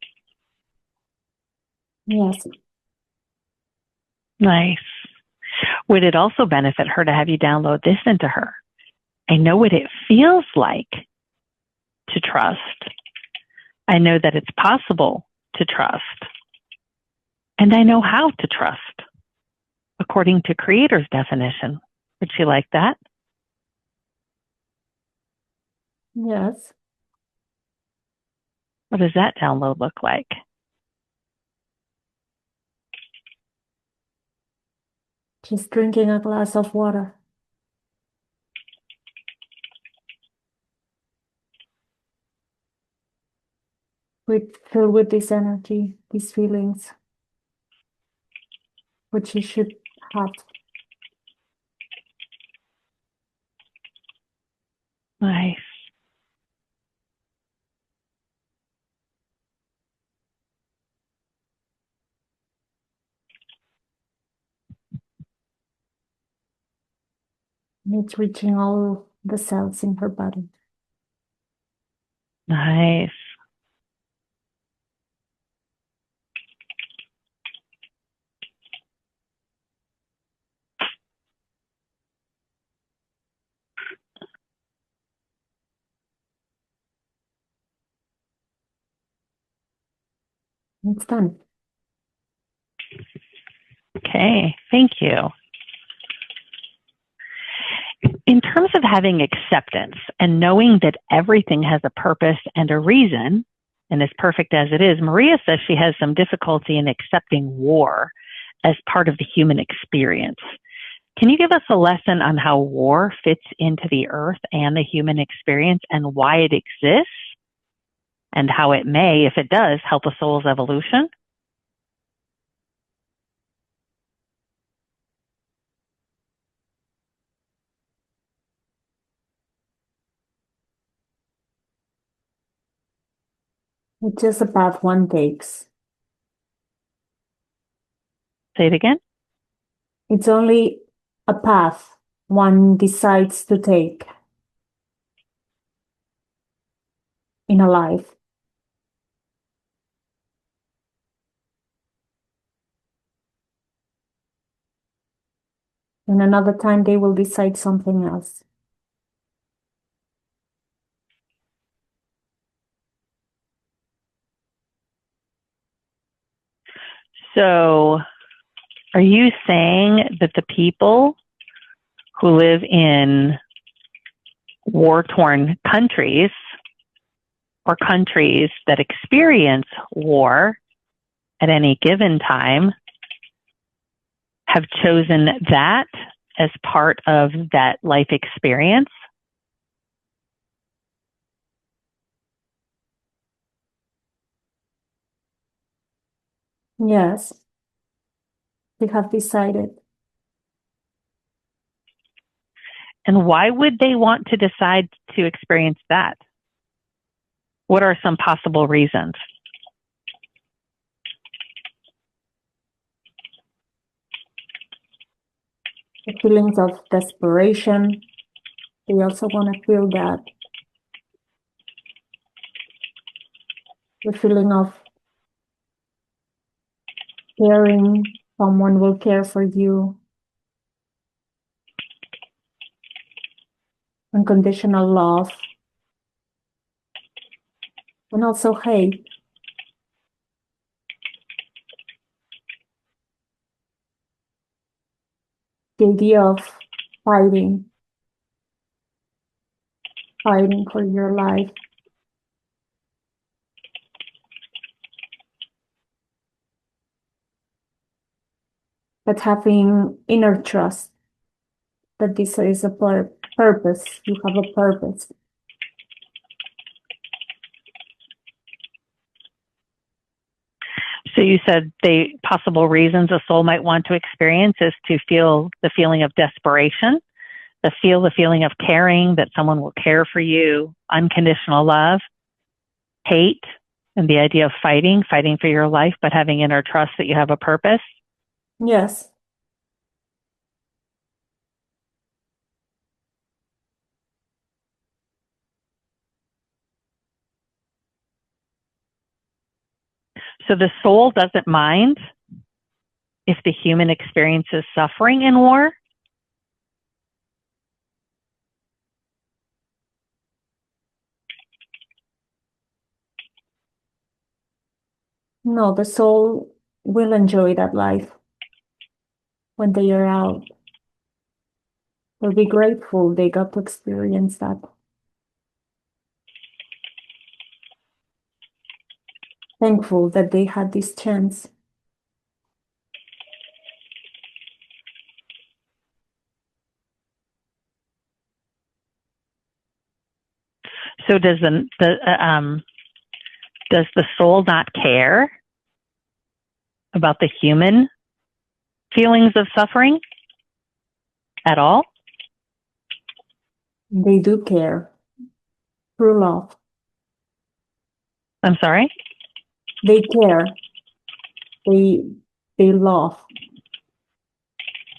Yes. Nice. Would it also benefit her to have you download this into her? I know what it feels like to trust. I know that it's possible to trust. And I know how to trust, according to Creator's definition. Would she like that? Yes. What does that download look like? She's drinking a glass of water. Filled with this energy, these feelings, which she should have. Nice. It's reaching all the cells in her body. Nice. It's done. Okay, thank you. In terms of having acceptance and knowing that everything has a purpose and a reason, and as perfect as it is, Maria says she has some difficulty in accepting war as part of the human experience. Can you give us a lesson on how war fits into the earth and the human experience and why it exists and how it may, if it does, help a soul's evolution? It's just a path one takes. Say it again. It's only a path one decides to take in a life. And another time they will decide something else. So, are you saying that the people who live in war-torn countries or countries that experience war at any given time have chosen that as part of that life experience? Yes, they have decided. And why would they want to decide to experience that? What are some possible reasons? The feelings of desperation. They also want to feel that. The feeling of caring, someone will care for you. Unconditional love. And also hate. The idea of fighting for your life. But having inner trust that this is a purpose, you have a purpose. So you said the possible reasons a soul might want to experience is to feel the feeling of desperation, to feel the feeling of caring, that someone will care for you, unconditional love, hate, and the idea of fighting for your life, but having inner trust that you have a purpose. Yes. So the soul doesn't mind if the human experiences suffering in war. No, the soul will enjoy that life when they are out. They'll be grateful they got to experience that. Thankful that they had this chance. So does the soul not care about the human feelings of suffering at all? They do care through love. I'm sorry? They care. They love.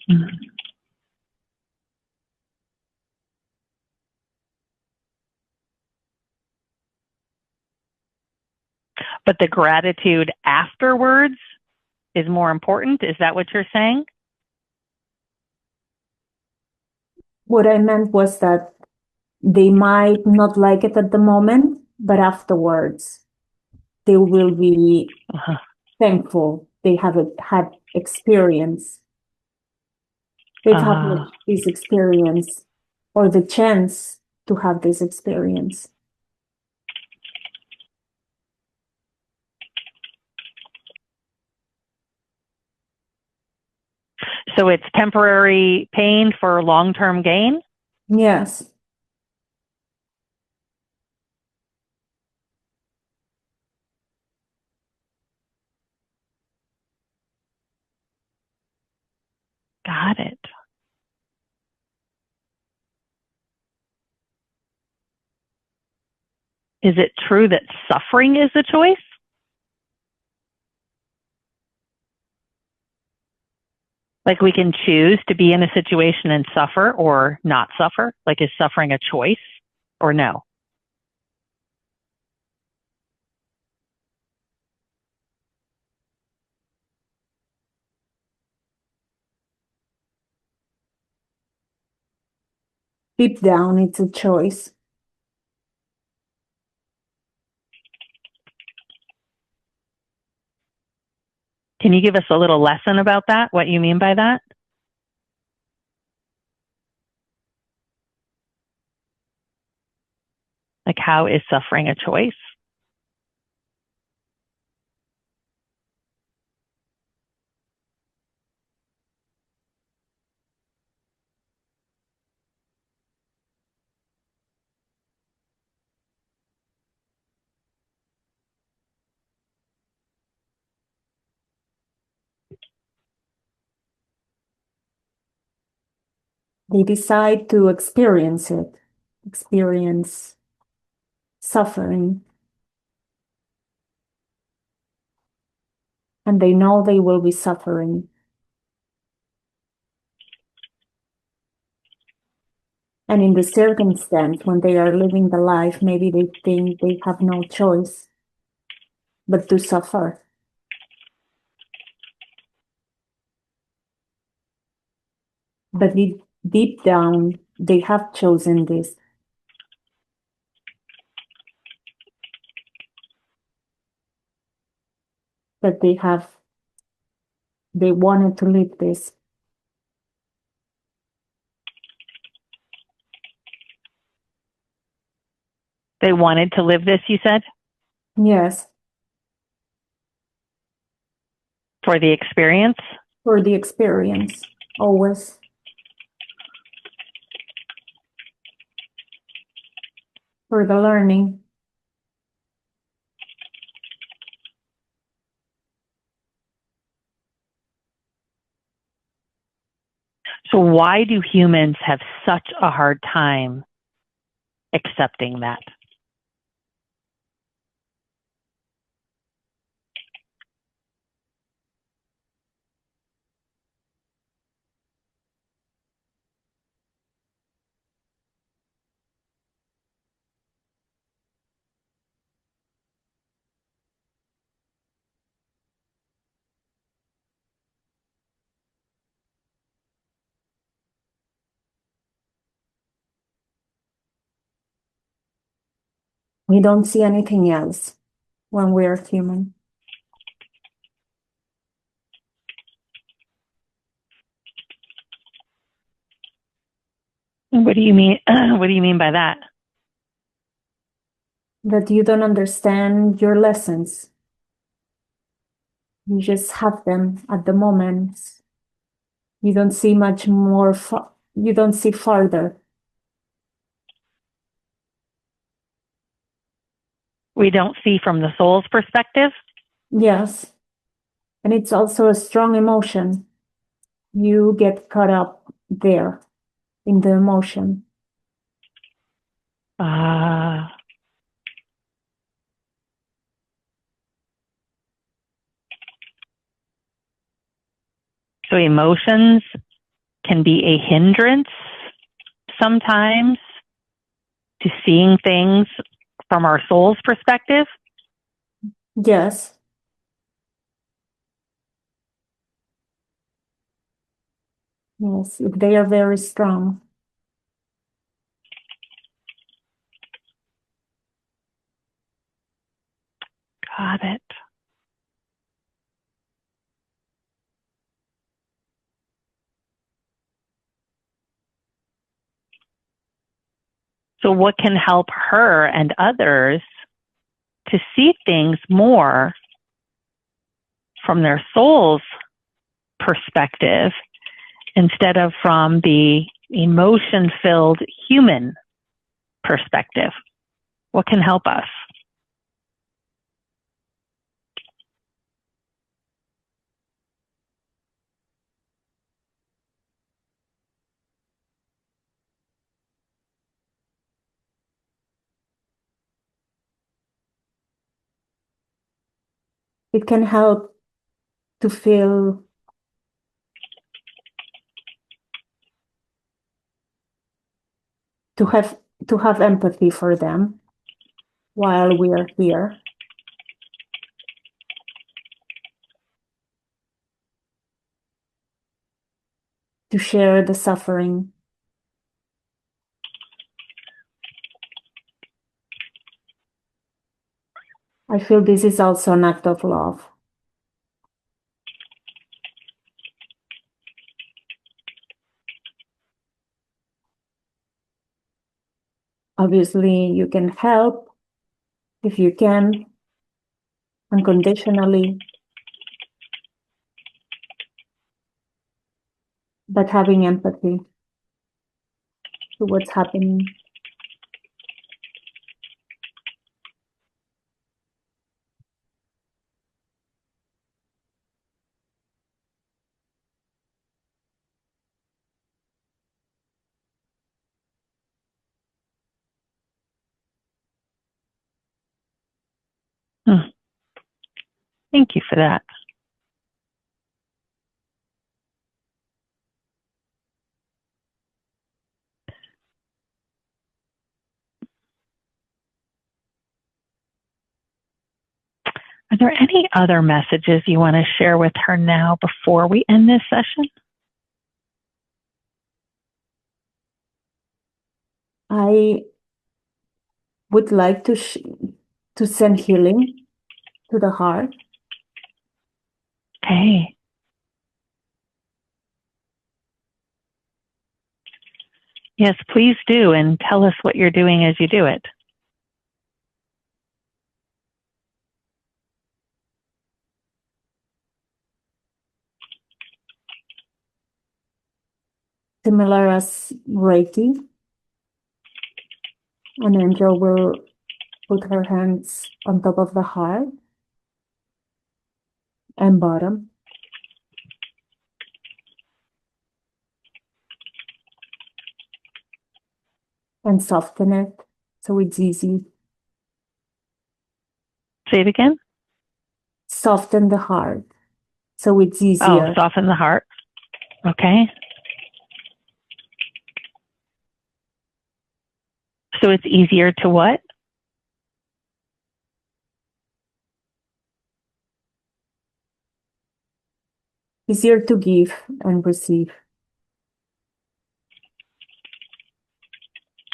Mm-hmm. But the gratitude afterwards is more important? Is that what you're saying? What I meant was that they might not like it at the moment, but afterwards they will be thankful they have had experience. They've had this experience or the chance to have this experience. So it's temporary pain for long-term gain? Yes. Got it. Is it true that suffering is a choice? Like we can choose to be in a situation and suffer or not suffer? Like is suffering a choice or no? Deep down, it's a choice. Can you give us a little lesson about that? What you mean by that? Like how is suffering a choice? They decide to experience it, experience suffering. And they know they will be suffering. And in the circumstance, when they are living the life, maybe they think they have no choice but to suffer. But deep down, they have chosen this. That they wanted to live this. They wanted to live this, you said? Yes. For the experience? For the experience, always. For the learning. So why do humans have such a hard time accepting that? We don't see anything else when we are human. What do you mean? What do you mean by that? That you don't understand your lessons. You just have them at the moment. You don't see much more, you don't see farther. We don't see from the soul's perspective? Yes. And it's also a strong emotion. You get caught up there in the emotion. So emotions can be a hindrance sometimes to seeing things from our soul's perspective? Yes. Yes, if they are very strong. Got it. So what can help her and others to see things more from their soul's perspective instead of from the emotion-filled human perspective? What can help us? It can help to feel to have empathy for them while we are here. To share the suffering. I feel this is also an act of love. Obviously, you can help if you can, unconditionally, but having empathy to what's happening. Thank you for that. Are there any other messages you want to share with her now before we end this session? I would like to send healing to the heart. Okay. Yes, please do, and tell us what you're doing as you do it. Similar as Reiki, an angel will put her hands on top of the heart and bottom. And soften it so it's easy. Say it again. Soften the heart so it's Oh, easier. soften the heart. Okay. So it's easier to what? Easier to give and receive.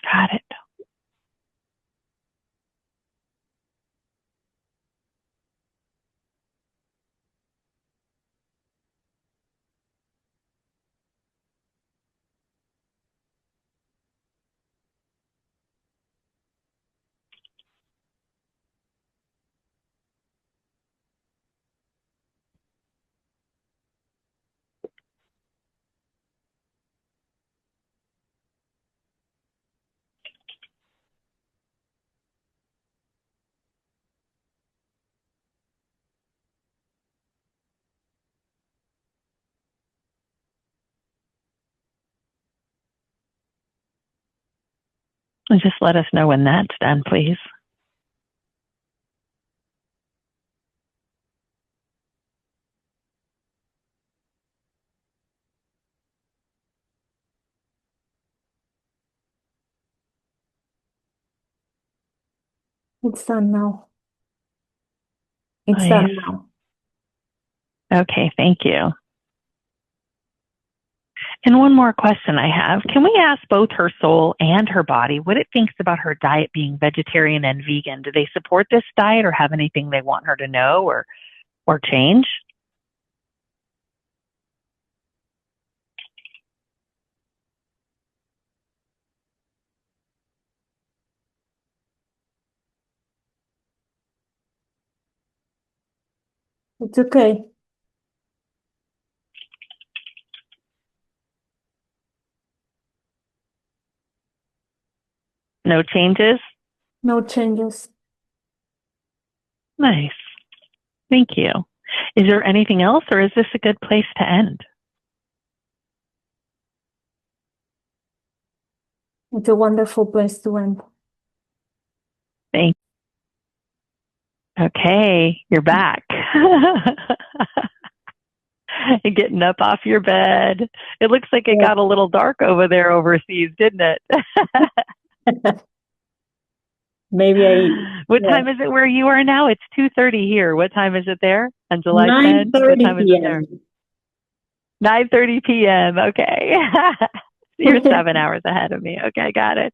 Got it. And just let us know when that's done, please. It's done now. It's Nice. done now. Okay, thank you. And one more question I have. Can we ask both her soul and her body what it thinks about her diet being vegetarian and vegan? Do they support this diet or have anything they want her to know or change? It's okay. No changes? No changes. Nice. Thank you. Is there anything else, or is this a good place to end? It's a wonderful place to end. Thank you. Okay, you're back. Getting up off your bed. It looks like it got a little dark over there overseas, didn't it? Maybe What time is it where you are now? It's 2:30 here. What time is it there on July 10th? What 9:30 time is it there? p.m. 9:30 p.m. Okay. You're 7 hours ahead of me. Okay, got it.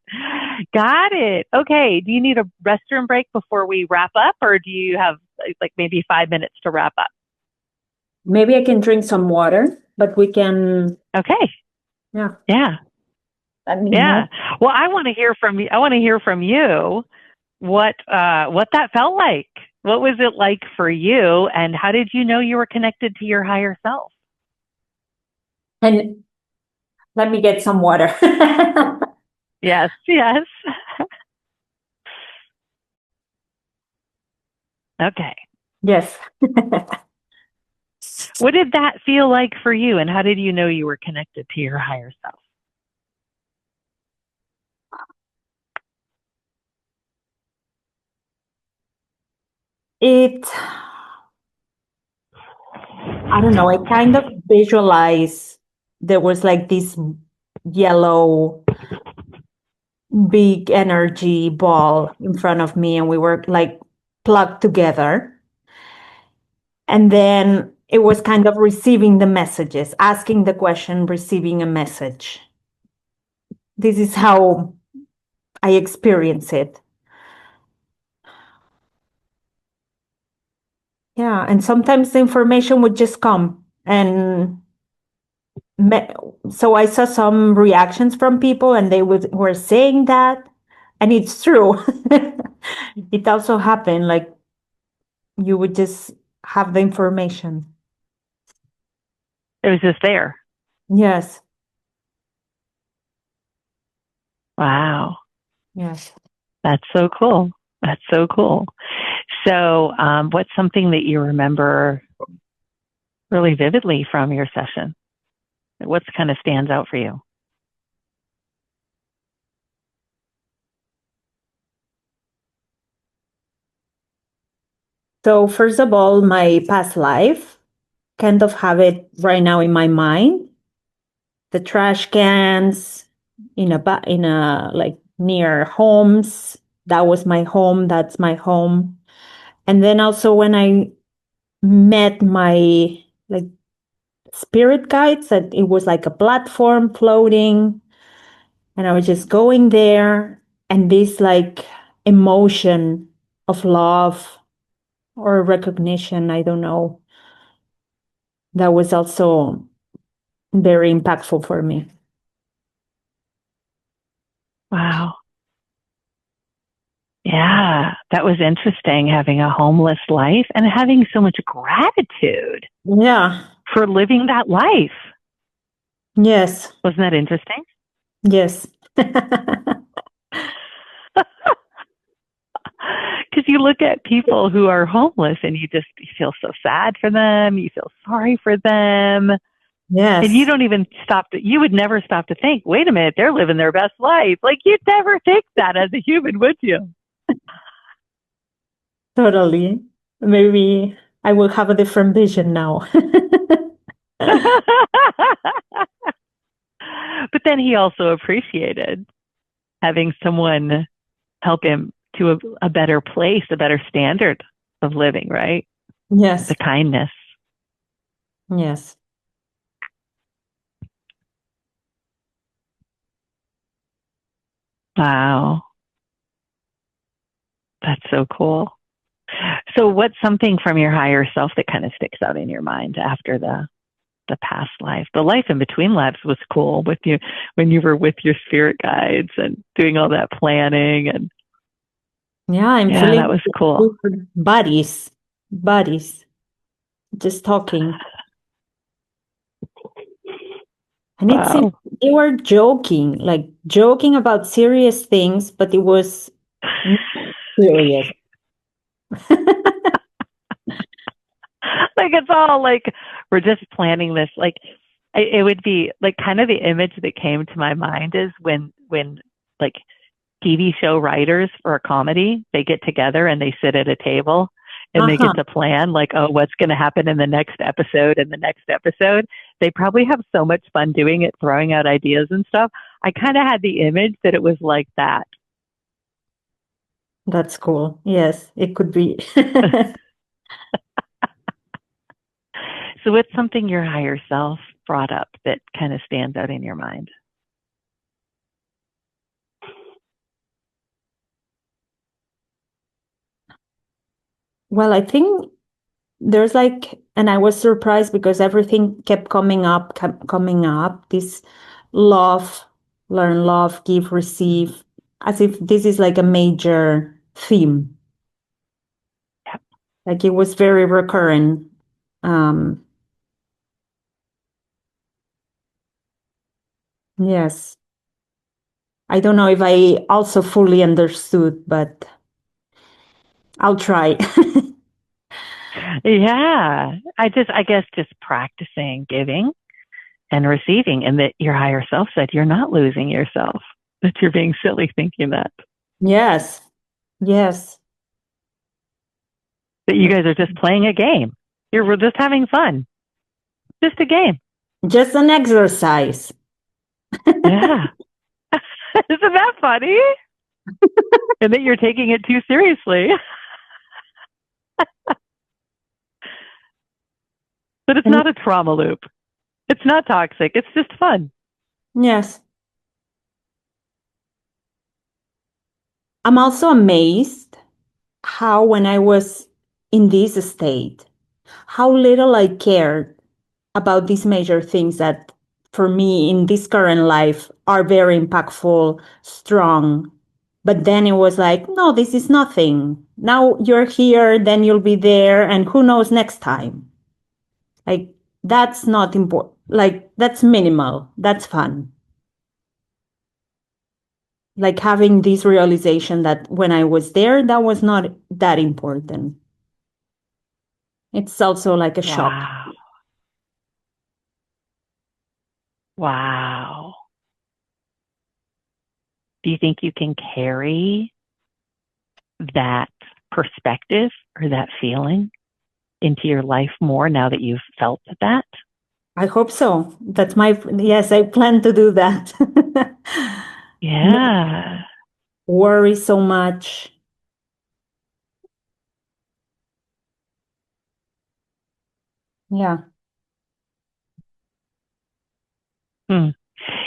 Got it. Okay. Do you need a restroom break before we wrap up, or do you have like maybe 5 minutes to wrap up? Maybe I can drink some water, but we can. Okay. Yeah. Yeah. Yeah. Well, I want to hear from you. I want to hear from you what that felt like. What was it like for you, and how did you know you were connected to your higher self? And let me get some water. Yes, yes. Okay. Yes. What did that feel like for you, and how did you know you were connected to your higher self? I don't know, I kind of visualize there was like this yellow big energy ball in front of me, and we were like plugged together. And then it was kind of receiving the messages, asking the question, receiving a message. This is how I experience it. Yeah, and sometimes the information would just come. And so I saw some reactions from people, and they were saying that, and it's true. It also happened, like you would just have the information. It was just there. Yes. Wow. Yes. That's so cool. That's so cool. So, what's something that you remember really vividly from your session? What kind of stands out for you? So first of all, my past life, kind of have it right now in my mind. The trash cans in a like near homes. That was my home. That's my home. And then also when I met my like spirit guides, that it was like a platform floating, and I was just going there, and this like emotion of love or recognition, I don't know, that was also very impactful for me. Wow. Yeah, that was interesting, having a homeless life and having so much gratitude Yeah. for living that life. Yes. Wasn't that interesting? Yes. Because you look at people who are homeless and you feel so sad for them. You feel sorry for them. Yes. And you don't even you would never stop to think, wait a minute, they're living their best life. Like, you'd never think that as a human, would you? Totally. Maybe I will have a different vision now. But then he also appreciated having someone help him to a better place, a better standard of living, right? Yes. The kindness. Yes. Wow. That's so cool. So what's something from your higher self that kind of sticks out in your mind after the past life? The life in between lives was cool with you when you were with your spirit guides and doing all that planning, and Yeah, yeah, that was cool. Buddies, just talking. And it seemed Wow. they were joking, like joking about serious things, but it was not serious. Like it's all like we're just planning this. Like it would be like kind of the image that came to my mind is when like TV show writers for a comedy, they get together and they sit at a table and they Uh-huh. get to plan like, oh, what's going to happen in the next episode and the next episode. They probably have so much fun doing it, throwing out ideas and stuff. I kind of had the image that it was like that. That's cool. Yes, it could be. So what's something your higher self brought up that kind of stands out in your mind? Well, I think there's like, and I was surprised because everything kept coming up. This love, learn, love, give, receive, as if this is like a major theme. Yep. Like it was very recurrent. Um, yes. I don't know if I also fully understood, but I'll try. Yeah. I guess just practicing giving and receiving, and that your higher self said you're not losing yourself, that you're being silly thinking that, Yes. Yes. that you guys are just playing a game. We're just having fun. Just a game. Just an exercise. Yeah. Isn't that funny? And that you're taking it too seriously. But it's And not a trauma loop. It's not toxic. It's just fun. yes. I'm also amazed how, when I was in this state, how little I cared about these major things that, for me, in this current life, are very impactful, strong. But then it was like, no, this is nothing. Now you're here, then you'll be there, and who knows next time? Like, that's not important. Like, that's minimal. That's fun. Like having this realization that when I was there, that was not that important. It's also like a shock. Wow. Wow. Do you think you can carry that perspective or that feeling into your life more now that you've felt that? I hope so. That's my, yes, I plan to do that. Not Yeah. worry so much. Yeah. Hmm.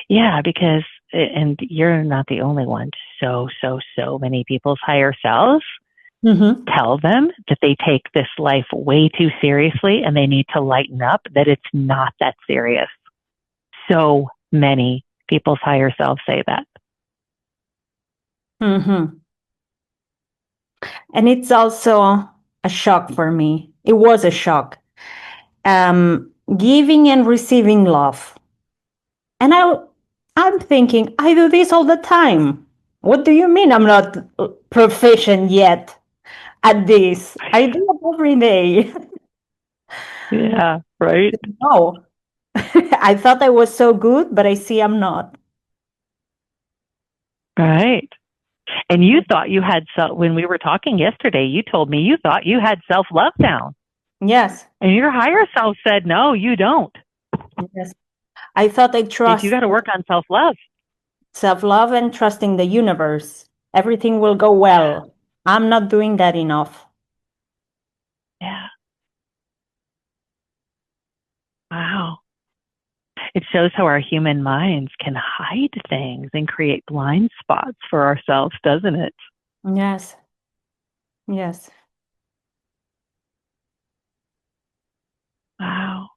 Yeah, because, and you're not the only one. So many people's higher selves Mm-hmm. tell them that they take this life way too seriously and they need to lighten up, that it's not that serious. So many people's higher selves say that. Mm-hmm. And it's also a shock for me. It was a shock. Giving and receiving love. And I'm thinking, I do this all the time. What do you mean I'm not proficient yet at this? I do it every day. Yeah, right? No, I thought I was so good, but I see I'm not. Right. And you thought you had, when we were talking yesterday, you told me you thought you had self love down. Yes, And your higher self said, no, you don't. yes. I thought I Like you trust got to work on self love. self-love and trusting the universe. Everything will go well. I'm not doing that enough. Yeah. Wow. It shows how our human minds can hide things and create blind spots for ourselves, doesn't it? Yes, yes. Wow.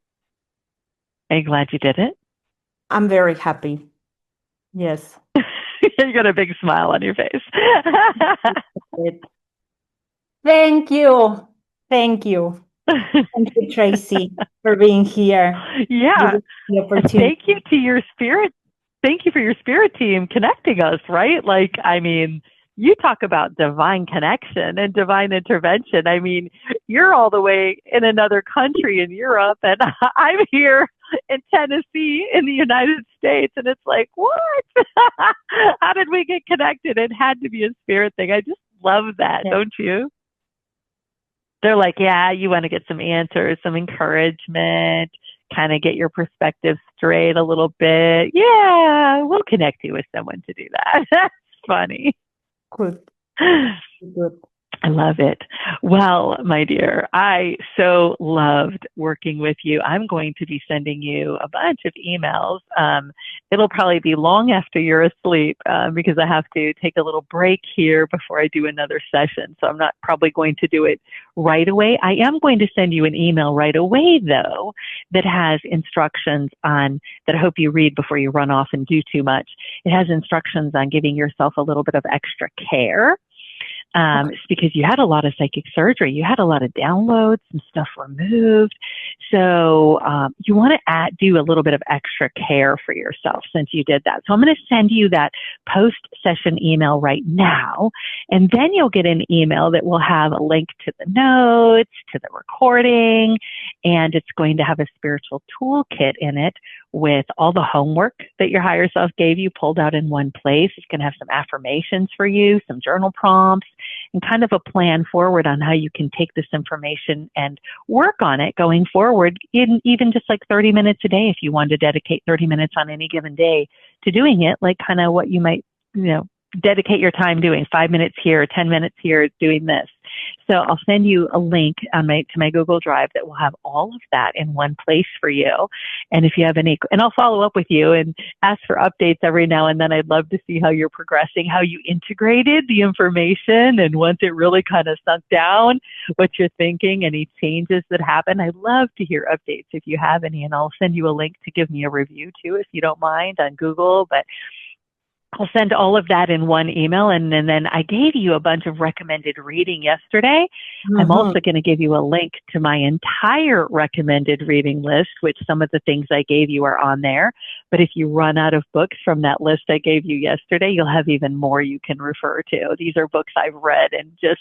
Are you glad you did it? I'm very happy. Yes. You got a big smile on your face. Thank you. Thank you. Thank you, Tracy, for being here. Yeah. The And opportunity. thank you to your spirit. Thank you for your spirit team connecting us, right? Like, I mean, you talk about divine connection and divine intervention. I mean, you're all the way in another country in Europe, and I'm here in Tennessee in the United States. And it's like, what? How did we get connected? It had to be a spirit thing. I just love that, Yeah. don't you? They're like, yeah, you want to get some answers, some encouragement, kind of get your perspective straight a little bit. Yeah, we'll connect you with someone to do that. That's funny. Good. Good. I love it. Well, my dear, I so loved working with you. I'm going to be sending you a bunch of emails. It'll probably be long after you're asleep because I have to take a little break here before I do another session. So I'm not probably going to do it right away. I am going to send you an email right away, though, that has instructions on that I hope you read before you run off and do too much. It has instructions on giving yourself a little bit of extra care. It's because you had a lot of psychic surgery. You had a lot of downloads, some stuff removed. So you want to do a little bit of extra care for yourself since you did that. So I'm going to send you that post-session email right now. And then you'll get an email that will have a link to the notes, to the recording, and it's going to have a spiritual toolkit in it with all the homework that your higher self gave you pulled out in one place. It's going to have some affirmations for you, some journal prompts, and kind of a plan forward on how you can take this information and work on it going forward, in even just like 30 minutes a day if you want to dedicate 30 minutes on any given day to doing it, like kind of what you might, dedicate your time doing, 5 minutes here, 10 minutes here, doing this. So I'll send you a link on to my Google Drive that will have all of that in one place for you. And if you have any, and I'll follow up with you and ask for updates every now and then. I'd love to see how you're progressing, how you integrated the information, and once it really kind of sunk down, what you're thinking, any changes that happen. I'd love to hear updates if you have any, and I'll send you a link to give me a review too, if you don't mind, on Google. But I'll send all of that in one email. And then I gave you a bunch of recommended reading yesterday. Mm-hmm. I'm also going to give you a link to my entire recommended reading list, which some of the things I gave you are on there. But if you run out of books from that list I gave you yesterday, you'll have even more you can refer to. These are books I've read and just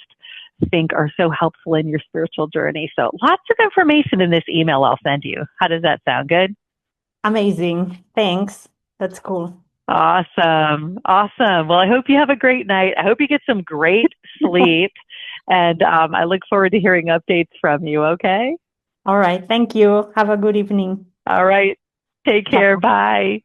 think are so helpful in your spiritual journey. So lots of information in this email I'll send you. How does that sound? Good? Amazing. Thanks. That's cool. Awesome. Awesome. Well, I hope you have a great night. I hope you get some great sleep. And I look forward to hearing updates from you. Okay. All right. Thank you. Have a good evening. All right. Take care. Bye.